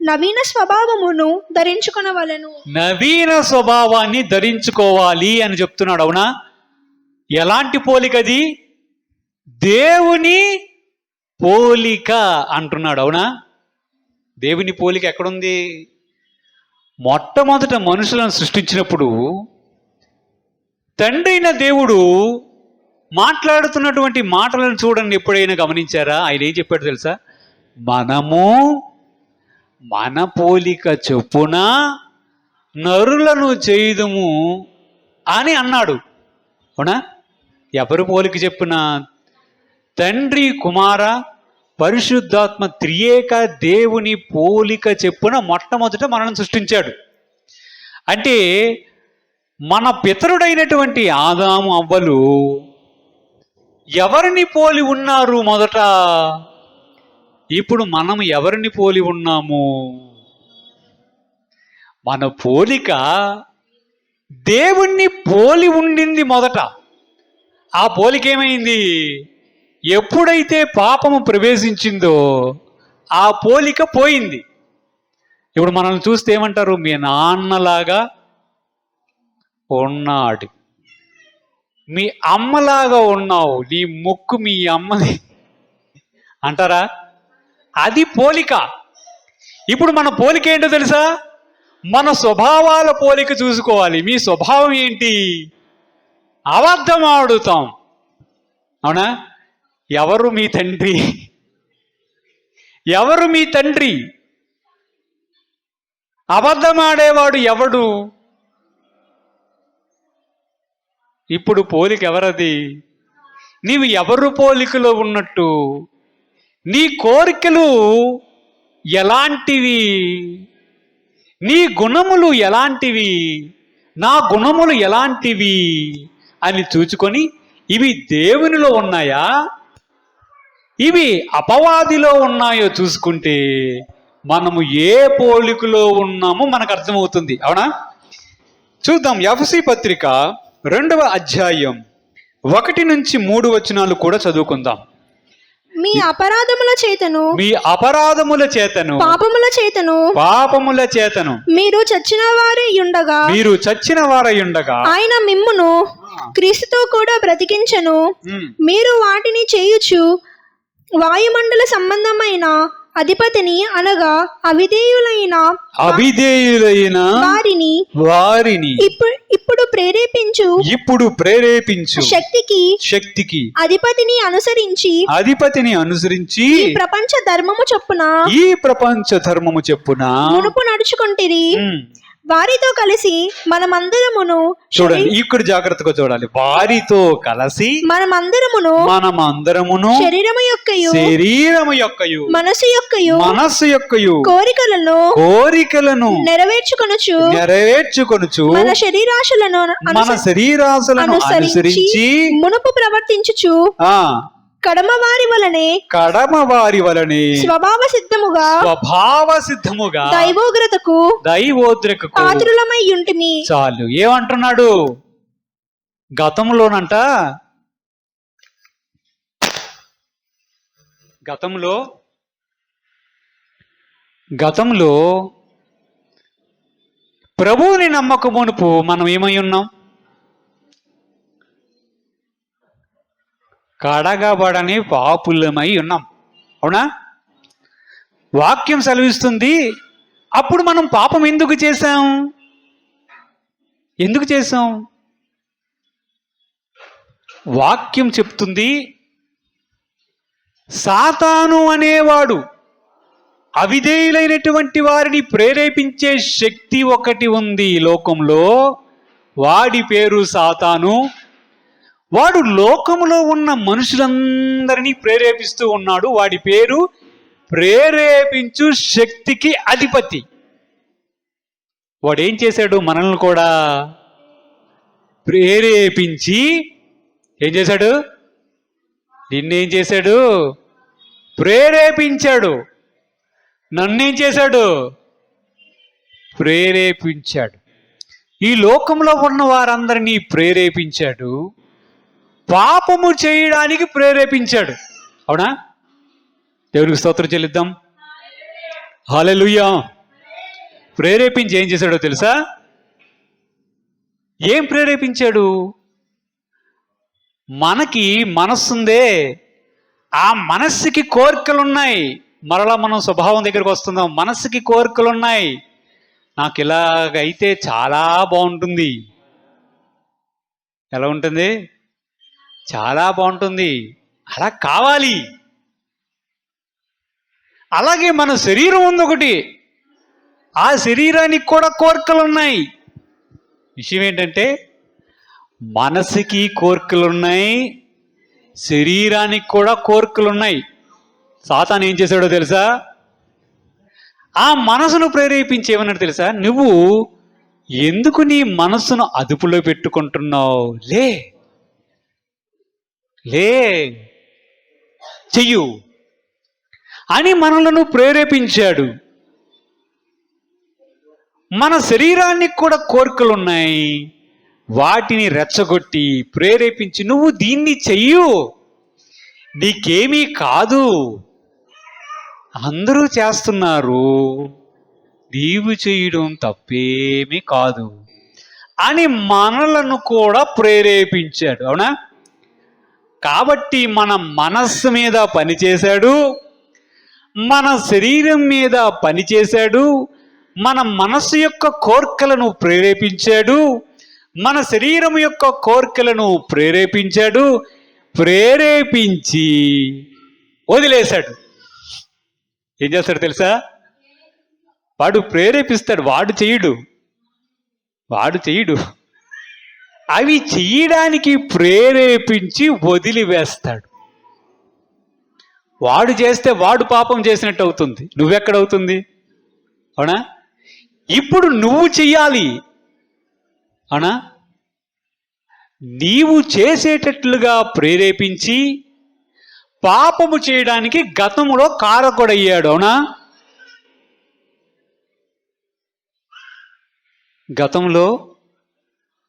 నవీన స్వభావమును ధరించుకొనవలెను. నవీన స్వభావాన్ని ధరించుకోవాలి అని చెప్తున్నాడు. అవునా? ఎలాంటి పోలికది? దేవుని పోలిక అంటున్నాడు. అవునా? దేవుని పోలిక ఎక్కడుంది? మొట్టమొదట మనుషులను సృష్టించినప్పుడు తండ్రి అయిన దేవుడు మాట్లాడుతున్నటువంటి మాటలను చూడండి. ఎప్పుడైనా గమనించారా? ఆయన ఏం చెప్పాడు తెలుసా? మనము మన పోలిక చొప్పున నరులను చేయుదుము అని అన్నాడు. అవునా? ఎవరు పోలిక చెప్పున? తండ్రి, కుమార, పరిశుద్ధాత్మ త్రియేక దేవుని పోలిక చెప్పున మొట్టమొదట మనల్ని సృష్టించాడు. అంటే మన పితరుడైనటువంటి ఆదాము అవ్వలు ఎవరిని పోలి ఉన్నారు మొదట? ఇప్పుడు మనం ఎవరిని పోలి ఉన్నాము? మన పోలిక దేవుణ్ణి పోలి ఉండింది మొదట. ఆ పోలిక ఏమైంది? ఎప్పుడైతే పాపము ప్రవేశించిందో ఆ పోలిక పోయింది. ఇప్పుడు మనల్ని చూస్తే ఏమంటారు? మీ నాన్నలాగా ఉన్నాడు, మీ అమ్మలాగా ఉన్నావు, నీ ముక్కు మీ అమ్మది అంటారా? అది పోలిక. ఇప్పుడు మన పోలిక ఏంటో తెలుసా? మన స్వభావాల పోలిక చూసుకోవాలి. మీ స్వభావం ఏంటి? అబద్ధం ఆడుతాం. అవునా? ఎవరు మీ తండ్రి? ఎవరు మీ తండ్రి? అబద్ధం ఆడేవాడు ఎవడు? ఇప్పుడు పోలిక ఎవరది? నీవు ఎవరు పోలికలో ఉన్నట్టు? నీ కోరికలు ఎలాంటివి? నీ గుణములు ఎలాంటివి? నా గుణములు ఎలాంటివి అని చూచుకొని ఇవి దేవునిలో ఉన్నాయా, ఇవి అపవాదిలో ఉన్నాయో చూసుకుంటే మనము ఏ పోలికలో ఉన్నామో మనకు అర్థమవుతుంది. అవునా? చూద్దాం. ఎఫెసీ పత్రిక 2వ అధ్యాయం 1 నుంచి 3 వచనాలు కూడా చదువుకుందాం. మీ అపరాధముల చేతను పాపముల చేతను మీరు చచ్చిన వారై ఉండగా ఆయన మిమ్మును క్రీస్తుతో కూడా బ్రతికించెను. మీరు వాటిని చేయుచు వాయుమండల సంబంధమైన అధిపతిని అనగా అవిధేయులైన వారిని ఇప్పుడు ప్రేరేపించు శక్తికి అధిపతిని అనుసరించి ఈ ప్రపంచ ధర్మము చొప్పున మునుపు నడుచుకుంటిరి. వారితో కలిసి మనమందరమును, చూడండి ఇక్కడ జాగ్రత్తగా చూడాలి, వారితో కలిసి మనమందరమును శరీరము యొక్కయు మనసు యొక్కయు కోరికలను నెరవేర్చుకొనుచు మన శరీరాశలను అనుసరించి మునుపు ప్రవర్తించుచు కడమవారి వలనే స్వభావ సిద్ధముగా దైవోగ్రతకు పాత్రులమై ఉంటిమి. చాలు. ఏమంటున్నాడు? గతంలో ప్రభువుని నమ్మకమునుపు మనం ఏమై ఉన్నాం? కడగబడని పాపులమై ఉన్నాం. అవునా? వాక్యం సెలవిస్తుంది. అప్పుడు మనం పాపం ఎందుకు చేశాం? వాక్యం చెప్తుంది, సాతాను అనేవాడు అవిధేయులైనటువంటి వారిని ప్రేరేపించే శక్తి ఒకటి ఉంది ఈ లోకంలో. వాడి పేరు సాతాను. వాడు లోకములో ఉన్న మనుషులందరినీ ప్రేరేపిస్తూ ఉన్నాడు. వాడి పేరు ప్రేరేపించు శక్తికి అధిపతి. వాడు ఏం చేశాడు? మనల్ని కూడా ప్రేరేపించి ఏం చేశాడు? నిన్నేం చేశాడు? ప్రేరేపించాడు. నన్నేం చేశాడు? ప్రేరేపించాడు. ఈ లోకంలో ఉన్న వారందరినీ ప్రేరేపించాడు. పాపము చేయడానికి ప్రేరేపించాడు. అవునా? దేవునికి స్తోత్రం చెల్లిద్దాం. హల్లెలూయా. ప్రేరేపించి ఏం చేశాడో తెలుసా? ఏం ప్రేరేపించాడు? మనకి మనస్సుందే, ఆ మనస్సుకి కోరికలున్నాయి. మరలా మనం స్వభావం దగ్గరికి వస్తున్నాం. మనస్సుకి కోరికలున్నాయి. నాకు ఇలాగైతే చాలా బాగుంటుంది. ఎలా ఉంటుంది? చాలా బాగుంటుంది. అలా కావాలి. అలాగే మన శరీరం ఉంది ఒకటి. ఆ శరీరానికి కూడా కోరికలు ఉన్నాయి. విషయం ఏంటంటే మనసుకి కోరికలు ఉన్నాయి, శరీరానికి కూడా కోరికలు ఉన్నాయి. సాతాను ఏం చేశాడో తెలుసా? ఆ మనసును ప్రేరేపించేమన్నాడు తెలుసా? నువ్వు ఎందుకు నీ మనస్సును అదుపులో పెట్టుకుంటున్నావు? లే లే చెయ్యు అని మనలను ప్రేరేపించాడు. మన శరీరానికి కూడా కోరికలు ఉన్నాయి. వాటిని రెచ్చగొట్టి ప్రేరేపించి నువ్వు దీన్ని చెయ్యు, నీకేమీ కాదు, అందరూ చేస్తున్నారు, నీవు చేయడం తప్పేమీ కాదు అని మనలను కూడా ప్రేరేపించాడు. అవునా? కాబట్టి మన మనస్సు మీద పనిచేశాడు, మన శరీరం మీద పనిచేశాడు, మన మనస్సు యొక్క కోరికలను ప్రేరేపించాడు, మన శరీరం యొక్క కోరికలను ప్రేరేపించాడు, ప్రేరేపించి వదిలేశాడు. ఏం చేస్తాడు తెలుసా? వాడు ప్రేరేపిస్తాడు, వాడు చెయ్యడు. అవి చెయ్యడానికి ప్రేరేపించి వదిలివేస్తాడు. వాడు చేస్తే వాడు పాపం చేసినట్టు అవుతుంది. నువ్వెక్కడవుతుంది? అవునా? ఇప్పుడు నువ్వు చెయ్యాలి. అవునా? నీవు చేసేటట్లుగా ప్రేరేపించి పాపము చేయడానికి గతంలో కారకుడయ్యాడు. అవునా? గతంలో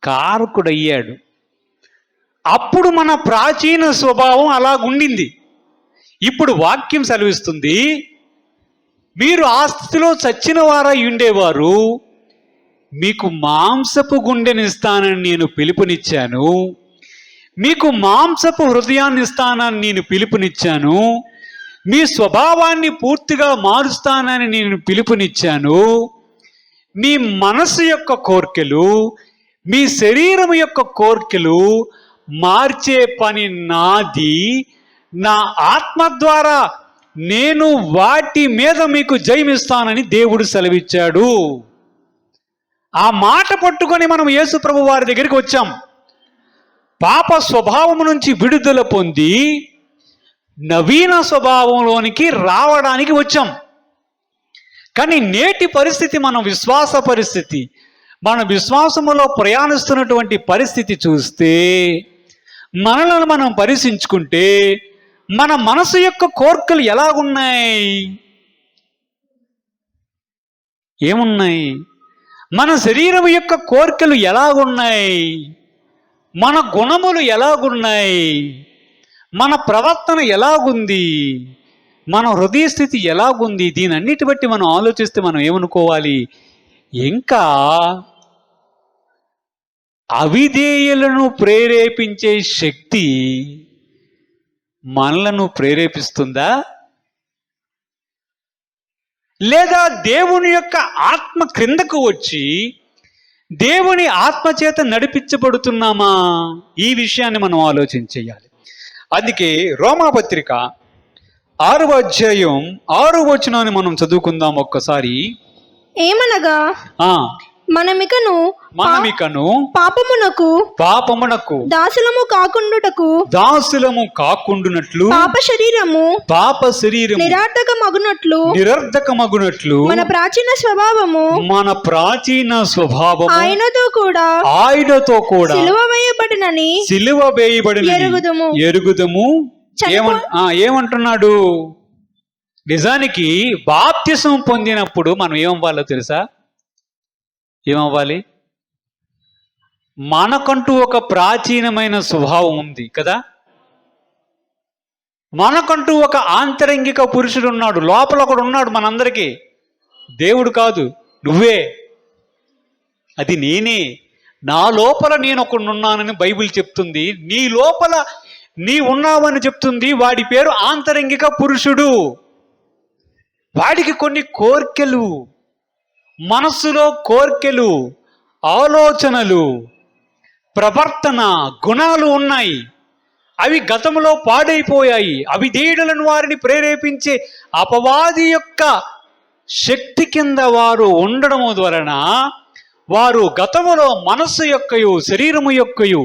కారకుడయ్యాడు. అప్పుడు మన ప్రాచీన స్వభావం అలాగుండింది. ఇప్పుడు వాక్యం సెలవిస్తుంది, మీరు ఆ స్థితిలో చచ్చిన వారై ఉండేవారు, మీకు మాంసపు గుండెనిస్తానని నేను పిలుపునిచ్చాను, మీకు మాంసపు హృదయాన్ని ఇస్తానని నేను పిలుపునిచ్చాను, మీ స్వభావాన్ని పూర్తిగా మారుస్తానని నేను పిలుపునిచ్చాను. మీ మనసు యొక్క కోర్కెలు, మీ శరీరం యొక్క కోర్కెలు మార్చే పని నాది. నా ఆత్మ ద్వారా నేను వాటి మీద మీకు జయమిస్తానని దేవుడు సెలవిచ్చాడు. ఆ మాట పట్టుకొని మనం యేసు ప్రభు వారి దగ్గరికి వచ్చాం. పాప స్వభావం నుంచి విడుదల పొంది నవీన స్వభావంలోనికి రావడానికి వచ్చాం. కానీ నేటి పరిస్థితి, మన విశ్వాస పరిస్థితి, మన విశ్వాసములో ప్రయాణిస్తున్నటువంటి పరిస్థితి చూస్తే, మనలను మనం పరిశీలించుకుంటే మన మనసు యొక్క కోర్కెలు ఎలాగున్నాయి? ఏమున్నాయి? మన శరీరం యొక్క కోర్కెలు ఎలాగున్నాయి? మన గుణములు ఎలాగున్నాయి? మన ప్రవర్తన ఎలాగుంది? మన హృదయ స్థితి ఎలాగుంది? దీనన్నిటి బట్టి మనం ఆలోచిస్తే మనం ఏమనుకోవాలి? ఇంకా అవిధేయులను ప్రేరేపించే శక్తి మనలను ప్రేరేపిస్తుందా? లేదా దేవుని యొక్క ఆత్మ క్రిందకు వచ్చి దేవుని ఆత్మ చేత నడిపించబడుతున్నామా? ఈ విషయాన్ని మనం ఆలోచన చేయాలి. అందుకే రోమాపత్రిక 6వ అధ్యాయం 6వ వచనాన్ని మనం చదువుకుందాం ఒక్కసారి. ఏమనగా మనమికను పాపమునకు దాసులము కాకుండునట్లు పాప శరీరము నిరర్ధకమగునట్లు మన ప్రాచీన స్వభావము ఆయనతో కూడా సిలువ వేయబడినని ఎరుగుదము. ఏమంటున్నాడు? నిజానికి బాప్తిసం పొందినప్పుడు మనం ఏమవ్వాలో తెలుసా? ఏమవ్వాలి? మనకంటూ ఒక ప్రాచీనమైన స్వభావం ఉంది కదా. మనకంటూ ఒక ఆంతరంగిక పురుషుడు ఉన్నాడు, లోపల ఒకడు ఉన్నాడు మనందరికీ. దేవుడు కాదు, నువ్వే. అది నేనే. నా లోపల నేను ఒకడున్నానని బైబిల్ చెప్తుంది. నీ లోపల నీ ఉన్నావని చెప్తుంది. వాడి పేరు ఆంతరంగిక పురుషుడు. వాడికి కొన్ని కోర్కెలు, మనస్సులో కోర్కెలు, ఆలోచనలు, ప్రవర్తన, గుణాలు ఉన్నాయి. అవి గతంలో పాడైపోయాయి. అవి దేడులను వారిని ప్రేరేపించే అపవాది యొక్క శక్తి కింద వారు ఉండడము వలన వారు గతములో మనస్సు యొక్కయు శరీరము యొక్కయు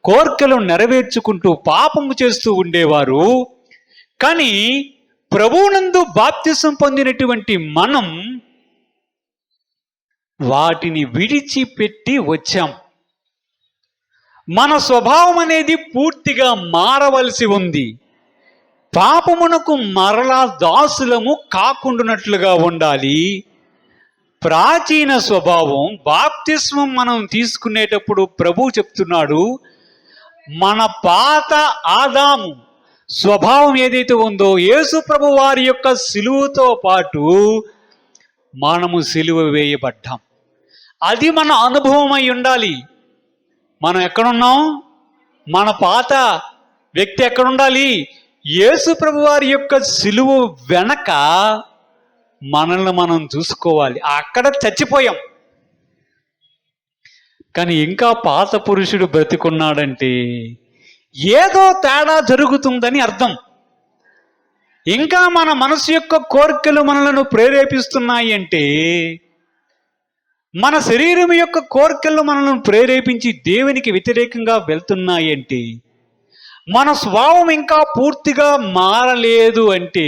కోర్కెలు నెరవేర్చుకుంటూ పాపము చేస్తూ ఉండేవారు. కానీ ప్రభువునందు బాప్తిసం పొందినటువంటి మనం వాటిని విడిచిపెట్టి వచ్చాం. మన స్వభావం అనేది పూర్తిగా మారవలసి ఉంది. పాపమునకు మరలా దాసులము కాకుండానట్లుగా ఉండాలి. ప్రాచీన స్వభావం బాప్తిస్మం మనం తీసుకునేటప్పుడు ప్రభు చెప్తున్నాడు, మన పాత ఆదాము స్వభావం ఏదైతే ఉందో యేసు ప్రభు వారి యొక్క సిలువతో పాటు మనము సిలువ వేయబడ్డాం. అది మన అనుభవం అయి ఉండాలి. మనం ఎక్కడున్నాం? మన పాత వ్యక్తి ఎక్కడుండాలి? యేసు ప్రభు వారి యొక్క సిలువ వెనక మనల్ని మనం చూసుకోవాలి. అక్కడ చచ్చిపోయాం. కానీ ఇంకా పాత పురుషుడు బ్రతికున్నాడంటే ఏదో తేడా జరుగుతుందని అర్థం. ఇంకా మన మనసు యొక్క కోరికలు మనలను ప్రేరేపిస్తున్నాయి అంటే, మన శరీరం యొక్క కోరికలు మనల్ని ప్రేరేపించి దేవునికి వ్యతిరేకంగా వెళ్తున్నాయి అంటే, మన స్వభావం ఇంకా పూర్తిగా మారలేదు అంటే,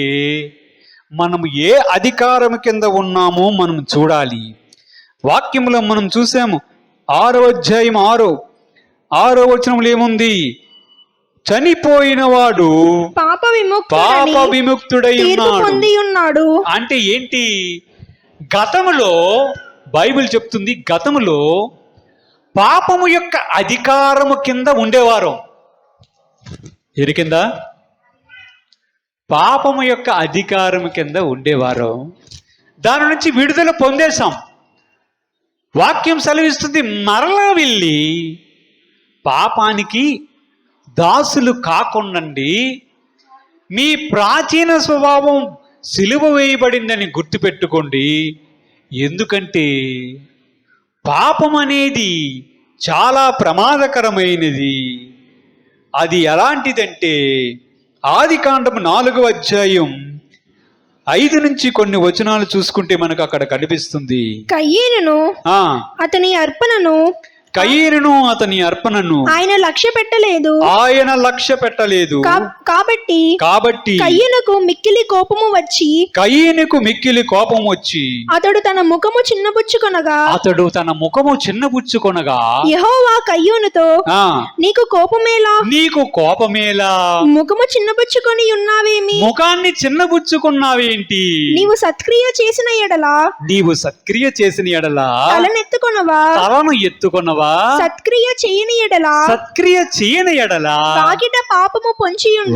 మనం ఏ అధికారం కింద ఉన్నామో మనం చూడాలి. వాక్యంలో మనం చూసాము, 6వ అధ్యాయం 6వ వచనంలో ఏముంది? చనిపోయిన వాడు పాప విముక్తుడై ఉన్నాడు. అంటే ఏంటి? గతములో బైబిల్ చెప్తుంది, గతములో పాపము యొక్క అధికారము కింద ఉండేవారు. ఎరి కింద? పాపము యొక్క అధికారము కింద ఉండేవారు. దాని నుంచి విడుదల పొందేశాం. వాక్యం సెలవిస్తుంది, మరలా వెళ్ళి పాపానికి దాసులు కాకుండండి, మీ ప్రాచీన స్వభావం సిలువ వేయబడిందని గుర్తుపెట్టుకోండి. ఎందుకంటే పాపం అనేది చాలా ప్రమాదకరమైనది. అది ఎలాంటిదంటే, ఆదికాండము 4వ అధ్యాయం 5 నుంచి కొన్ని వచనాలు చూసుకుంటే మనకు అక్కడ కనిపిస్తుంది. కయీనును అతని అర్పణను ఆయన లక్ష్య పెట్టలేదు. కాబట్టి కయీనుకు మిక్కిలి కోపము వచ్చి అతడు తన ముఖము చిన్నబుచ్చుకొనగా యెహోవా కయ్యూనుతో, నీకు కోపమేలా? ముఖము చిన్నబుచ్చుకొని ఉన్నావేమి? ముఖాన్ని చిన్నబుచ్చుకున్నావేంటి? నీవు సత్క్రియ చేసిన ఎడల తలను ఎత్తుకొనవా? సత్క్రియ చేయని ఎడల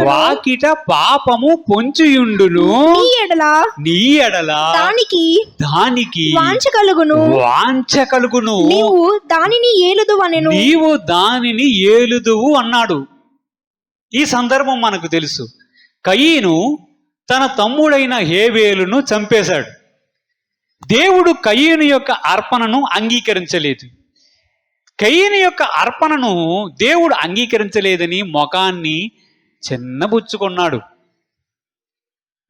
వాకిట పాపము పొంచియుండును. నీ ఎడల దానికి వాంఛ కలుగును. నీవు దానిని ఏలుదువు అన్నాడు. ఈ సందర్భం మనకు తెలుసు. కయీను తన తమ్ముడైన హేబేలును చంపేశాడు. దేవుడు కయీను యొక్క అర్పణను అంగీకరించలేదు. కయీను యొక్క అర్పణను దేవుడు అంగీకరించలేదని ముఖాన్ని చిన్నబుచ్చుకున్నాడు.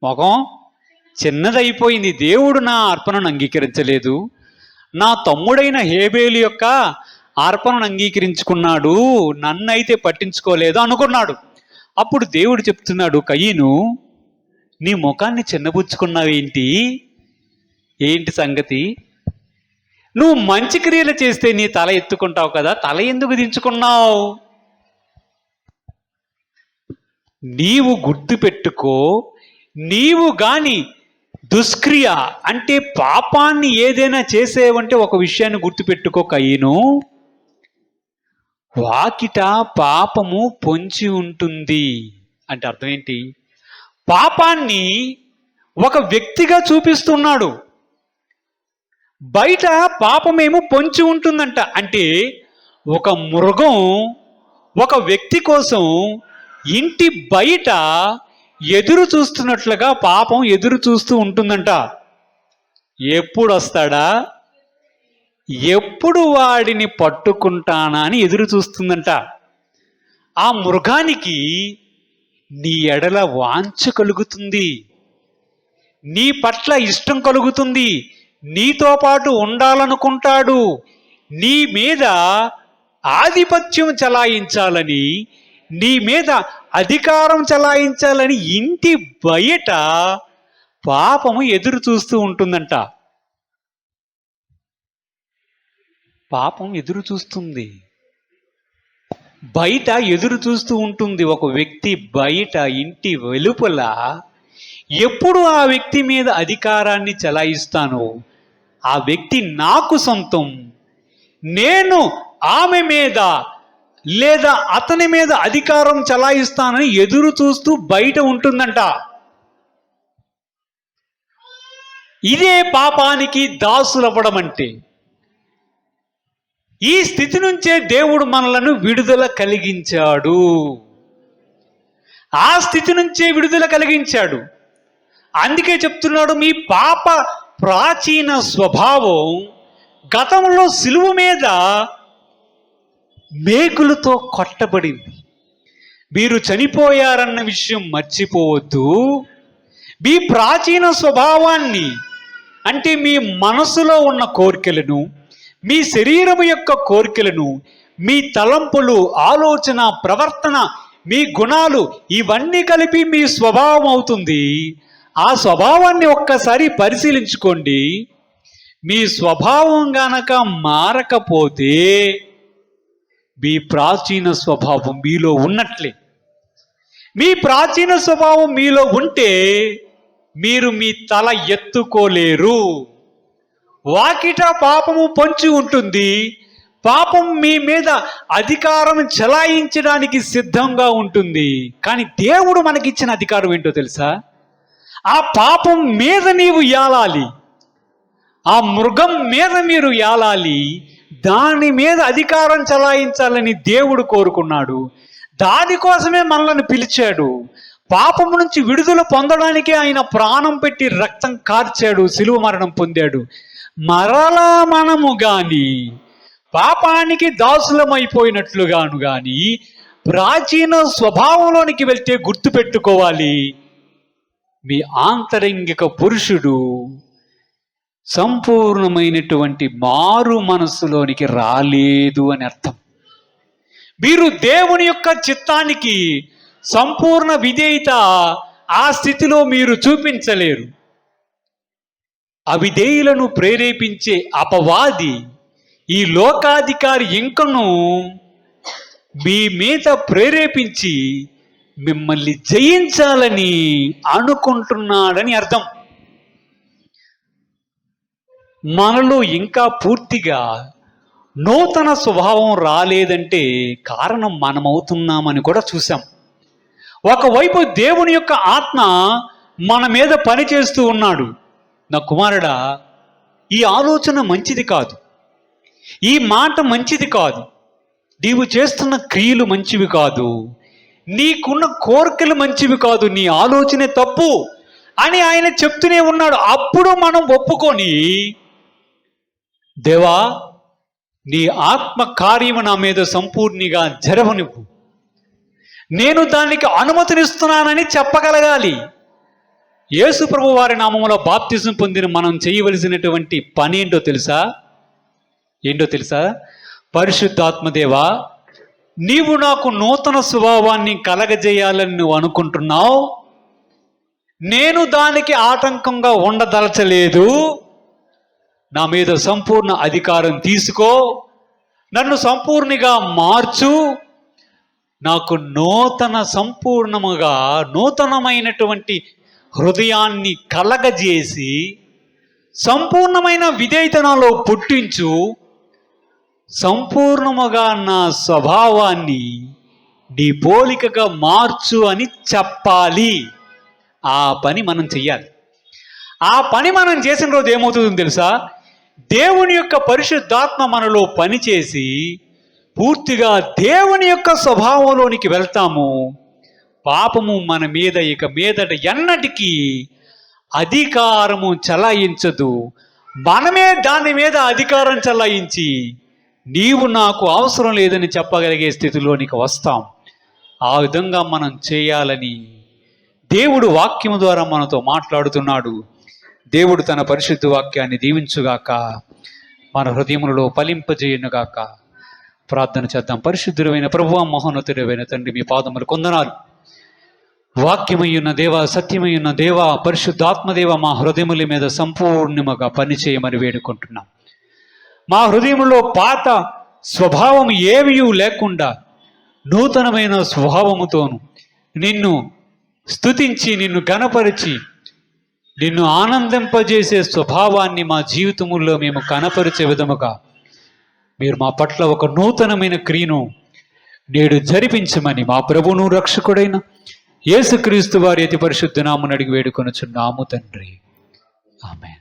ముఖం చిన్నదైపోయింది. దేవుడు నా అర్పణను అంగీకరించలేదు, నా తమ్ముడైన హేబేలు యొక్క అర్పణను అంగీకరించుకున్నాడు, నన్నైతే పట్టించుకోలేదు అనుకున్నాడు. అప్పుడు దేవుడు చెప్తున్నాడు, కయీను నీ ముఖాన్ని చిన్నబుచ్చుకున్నావేంటి? ఏంటి సంగతి? నువ్వు మంచి క్రియలు చేస్తే నీ తల ఎత్తుకుంటావు కదా, తల ఎందుకు దించుకున్నావు? నీవు గుర్తుపెట్టుకో, నీవు గాని దుష్క్రియ అంటే పాపాన్ని ఏదైనా చేసేవంటే ఒక విషయాన్ని గుర్తుపెట్టుకో కయీను, వాకిట పాపము పొంచి ఉంటుంది. అంటే అర్థం ఏంటి? పాపాన్ని ఒక వ్యక్తిగా చూపిస్తున్నాడు, బయట పాపమేమో పొంచి ఉంటుందంట. అంటే ఒక మృగం ఒక వ్యక్తి కోసం ఇంటి బయట ఎదురు చూస్తున్నట్లుగా పాపం ఎదురు చూస్తూ ఉంటుందంట. ఎప్పుడు వస్తాడా, ఎప్పుడు వాడిని పట్టుకుంటానా అని ఎదురు చూస్తుందంట. ఆ మృగానికి నీ ఎడల వాంఛ కలుగుతుంది, నీ పట్ల ఇష్టం కలుగుతుంది, నీతో పాటు ఉండాలనుకుంటాడు, నీ మీద ఆధిపత్యం చలాయించాలని, నీ మీద అధికారం చలాయించాలని ఇంటి బయట పాపము ఎదురు చూస్తూ ఉంటుందంట. పాపం ఎదురు చూస్తుంది, బయట ఎదురు చూస్తూ ఉంటుంది. ఒక వ్యక్తి బయట ఇంటి వెలుపల ఎప్పుడు ఆ వ్యక్తి మీద అధికారాన్ని చలాయిస్తానో ఆ వ్యక్తి నాకు సొంతం, నేను ఆమె మీద లేదా అతని మీద అధికారం చలాయిస్తానని ఎదురు చూస్తూ బయట ఉంటుందంట. ఇదే పాపానికి దాసులవ్వడం అంటే. ఈ స్థితి నుంచే దేవుడు మనలను విడుదల కలిగించాడు, ఆ స్థితి నుంచే విడుదల కలిగించాడు. అందుకే చెప్తున్నాడు, మీ పాప ప్రాచీన స్వభావం గతంలో సిలువ మీద మేకులతో కొట్టబడింది. మీరు చనిపోయారన్న విషయం మర్చిపోవద్దు. మీ ప్రాచీన స్వభావాన్ని అంటే మీ మనసులో ఉన్న కోరికలను, మీ శరీరం యొక్క కోరికలను, మీ తలంపులు, ఆలోచన, ప్రవర్తన, మీ గుణాలు ఇవన్నీ కలిపి మీ స్వభావం అవుతుంది. ఆ స్వభావాన్ని ఒక్కసారి పరిశీలించుకోండి. మీ స్వభావం గనక మారకపోతే మీ ప్రాచీన స్వభావం మీలో ఉన్నట్లే. మీ ప్రాచీన స్వభావం మీలో ఉంటే మీరు మీ తల ఎత్తుకోలేరు. వాకిట పాపము పొంచి ఉంటుంది, పాపం మీ మీద అధికారం చెలాయించడానికి సిద్ధంగా ఉంటుంది. కానీ దేవుడు మనకిచ్చిన అధికారం ఏంటో తెలుసా? ఆ పాపం మీద నీవు ఏలాలి, ఆ మృగం మీద మీరు ఏలాలి, దాని మీద అధికారం చలాయించాలని దేవుడు కోరుకున్నాడు. దానికోసమే మనల్ని పిలిచాడు. పాపము నుంచి విడుదల పొందడానికే ఆయన ప్రాణం పెట్టి రక్తం కార్చాడు, శిలువ మరణం పొందాడు. మరలా మనము గాని పాపానికి దాసులమైపోయినట్లుగాను గాని ప్రాచీన స్వభావంలోనికి వెళ్తే గుర్తుపెట్టుకోవాలి, మీ ఆంతరంగిక పురుషుడు సంపూర్ణమైనటువంటి మారు మనస్సులోనికి రాలేదు అని అర్థం. మీరు దేవుని యొక్క చిత్తానికి సంపూర్ణ విధేయత ఆ స్థితిలో మీరు చూపించలేరు. అవిధేయులను ప్రేరేపించే అపవాది, ఈ లోకాధికారి ఇంకను మీ మీద ప్రేరేపించి మిమ్మల్ని జయించాలని అనుకుంటున్నాడని అర్థం. మనలో ఇంకా పూర్తిగా నూతన స్వభావం రాలేదంటే కారణం మనమవుతున్నామని కూడా చూసాం. ఒకవైపు దేవుని యొక్క ఆత్మ మన మీద పనిచేస్తూ ఉన్నాడు. నా కుమారుడా, ఈ ఆలోచన మంచిది కాదు, ఈ మాట మంచిది కాదు, నీవు చేస్తున్న క్రియలు మంచివి కాదు, నీకున్న కోరికలు మంచివి కాదు, నీ ఆలోచనే తప్పు అని ఆయన చెప్తూనే ఉన్నాడు. అప్పుడు మనం ఒప్పుకొని, దేవా నీ ఆత్మ కార్యము నా మీద సంపూర్ణంగా జరగనివ్వు, నేను దానికి అనుమతినిస్తున్నానని చెప్పగలగాలి. యేసు ప్రభు వారి నామములో బాప్తిజం పొందిన మనం చేయవలసినటువంటి పని ఏంటో తెలుసా? ఏంటో తెలుసా? పరిశుద్ధాత్మదేవా, నీవు నాకు నూతన స్వభావాన్ని కలగజేయాలని నువ్వు అనుకుంటున్నావు. నేను దానికి ఆటంకంగా ఉండదలచలేదు. నా మీద సంపూర్ణ అధికారం తీసుకో, నన్ను సంపూర్ణంగా మార్చు, నాకు నూతనమైనటువంటి హృదయాన్ని కలగజేసి సంపూర్ణమైన విధేయతనాలో పుట్టించు, సంపూర్ణముగా నా స్వభావాన్ని నీ పోలికగా మార్చు అని చెప్పాలి. ఆ పని మనం చెయ్యాలి. ఆ పని మనం చేసిన రోజు ఏమవుతుందో తెలుసా? దేవుని యొక్క పరిశుద్ధాత్మ మనలో పనిచేసి పూర్తిగా దేవుని యొక్క స్వభావంలోనికి వెళ్తాము. పాపము మన మీద ఇక మీదట ఎన్నటికీ అధికారము చలాయించదు. మనమే దాని మీద అధికారం చలాయించి నీవు నాకు అవసరం లేదని చెప్పగలిగే స్థితిలోనికి వస్తాం. ఆ విధంగా మనం చేయాలని దేవుడు వాక్యము ద్వారా మనతో మాట్లాడుతున్నాడు. దేవుడు తన పరిశుద్ధ వాక్యాన్ని దీవించుగాక, మన హృదయములలో ఫలింపజేయునుగాక. ప్రార్థన చేద్దాం. పరిశుద్ధుడైన ప్రభువా, మహోన్నతుడైన తండ్రి, మీ పాదములు కొందనాలు. వాక్యమయ్యున్న దేవ, సత్యమయ్యున్న దేవ, పరిశుద్ధాత్మదేవ, మా హృదయముల మీద సంపూర్ణముగా పనిచేయమని వేడుకుంటున్నాం. మా హృదయంలో పాత స్వభావం ఏమీ లేకుండా నూతనమైన స్వభావముతోను నిన్ను స్తుతించి, నిన్ను గణపరిచి, నిన్ను ఆనందింపజేసే స్వభావాన్ని మా జీవితముల్లో మేము కనపరిచే విధముగా మీరు మా పట్ల ఒక నూతనమైన క్రియను నేడు జరిపించమని మా ప్రభువును రక్షకుడైన యేసుక్రీస్తు వారి అతి పరిశుద్ధ నామమున అడిగి వేడుకొనుచున్నాము తండ్రి. ఆమేన్.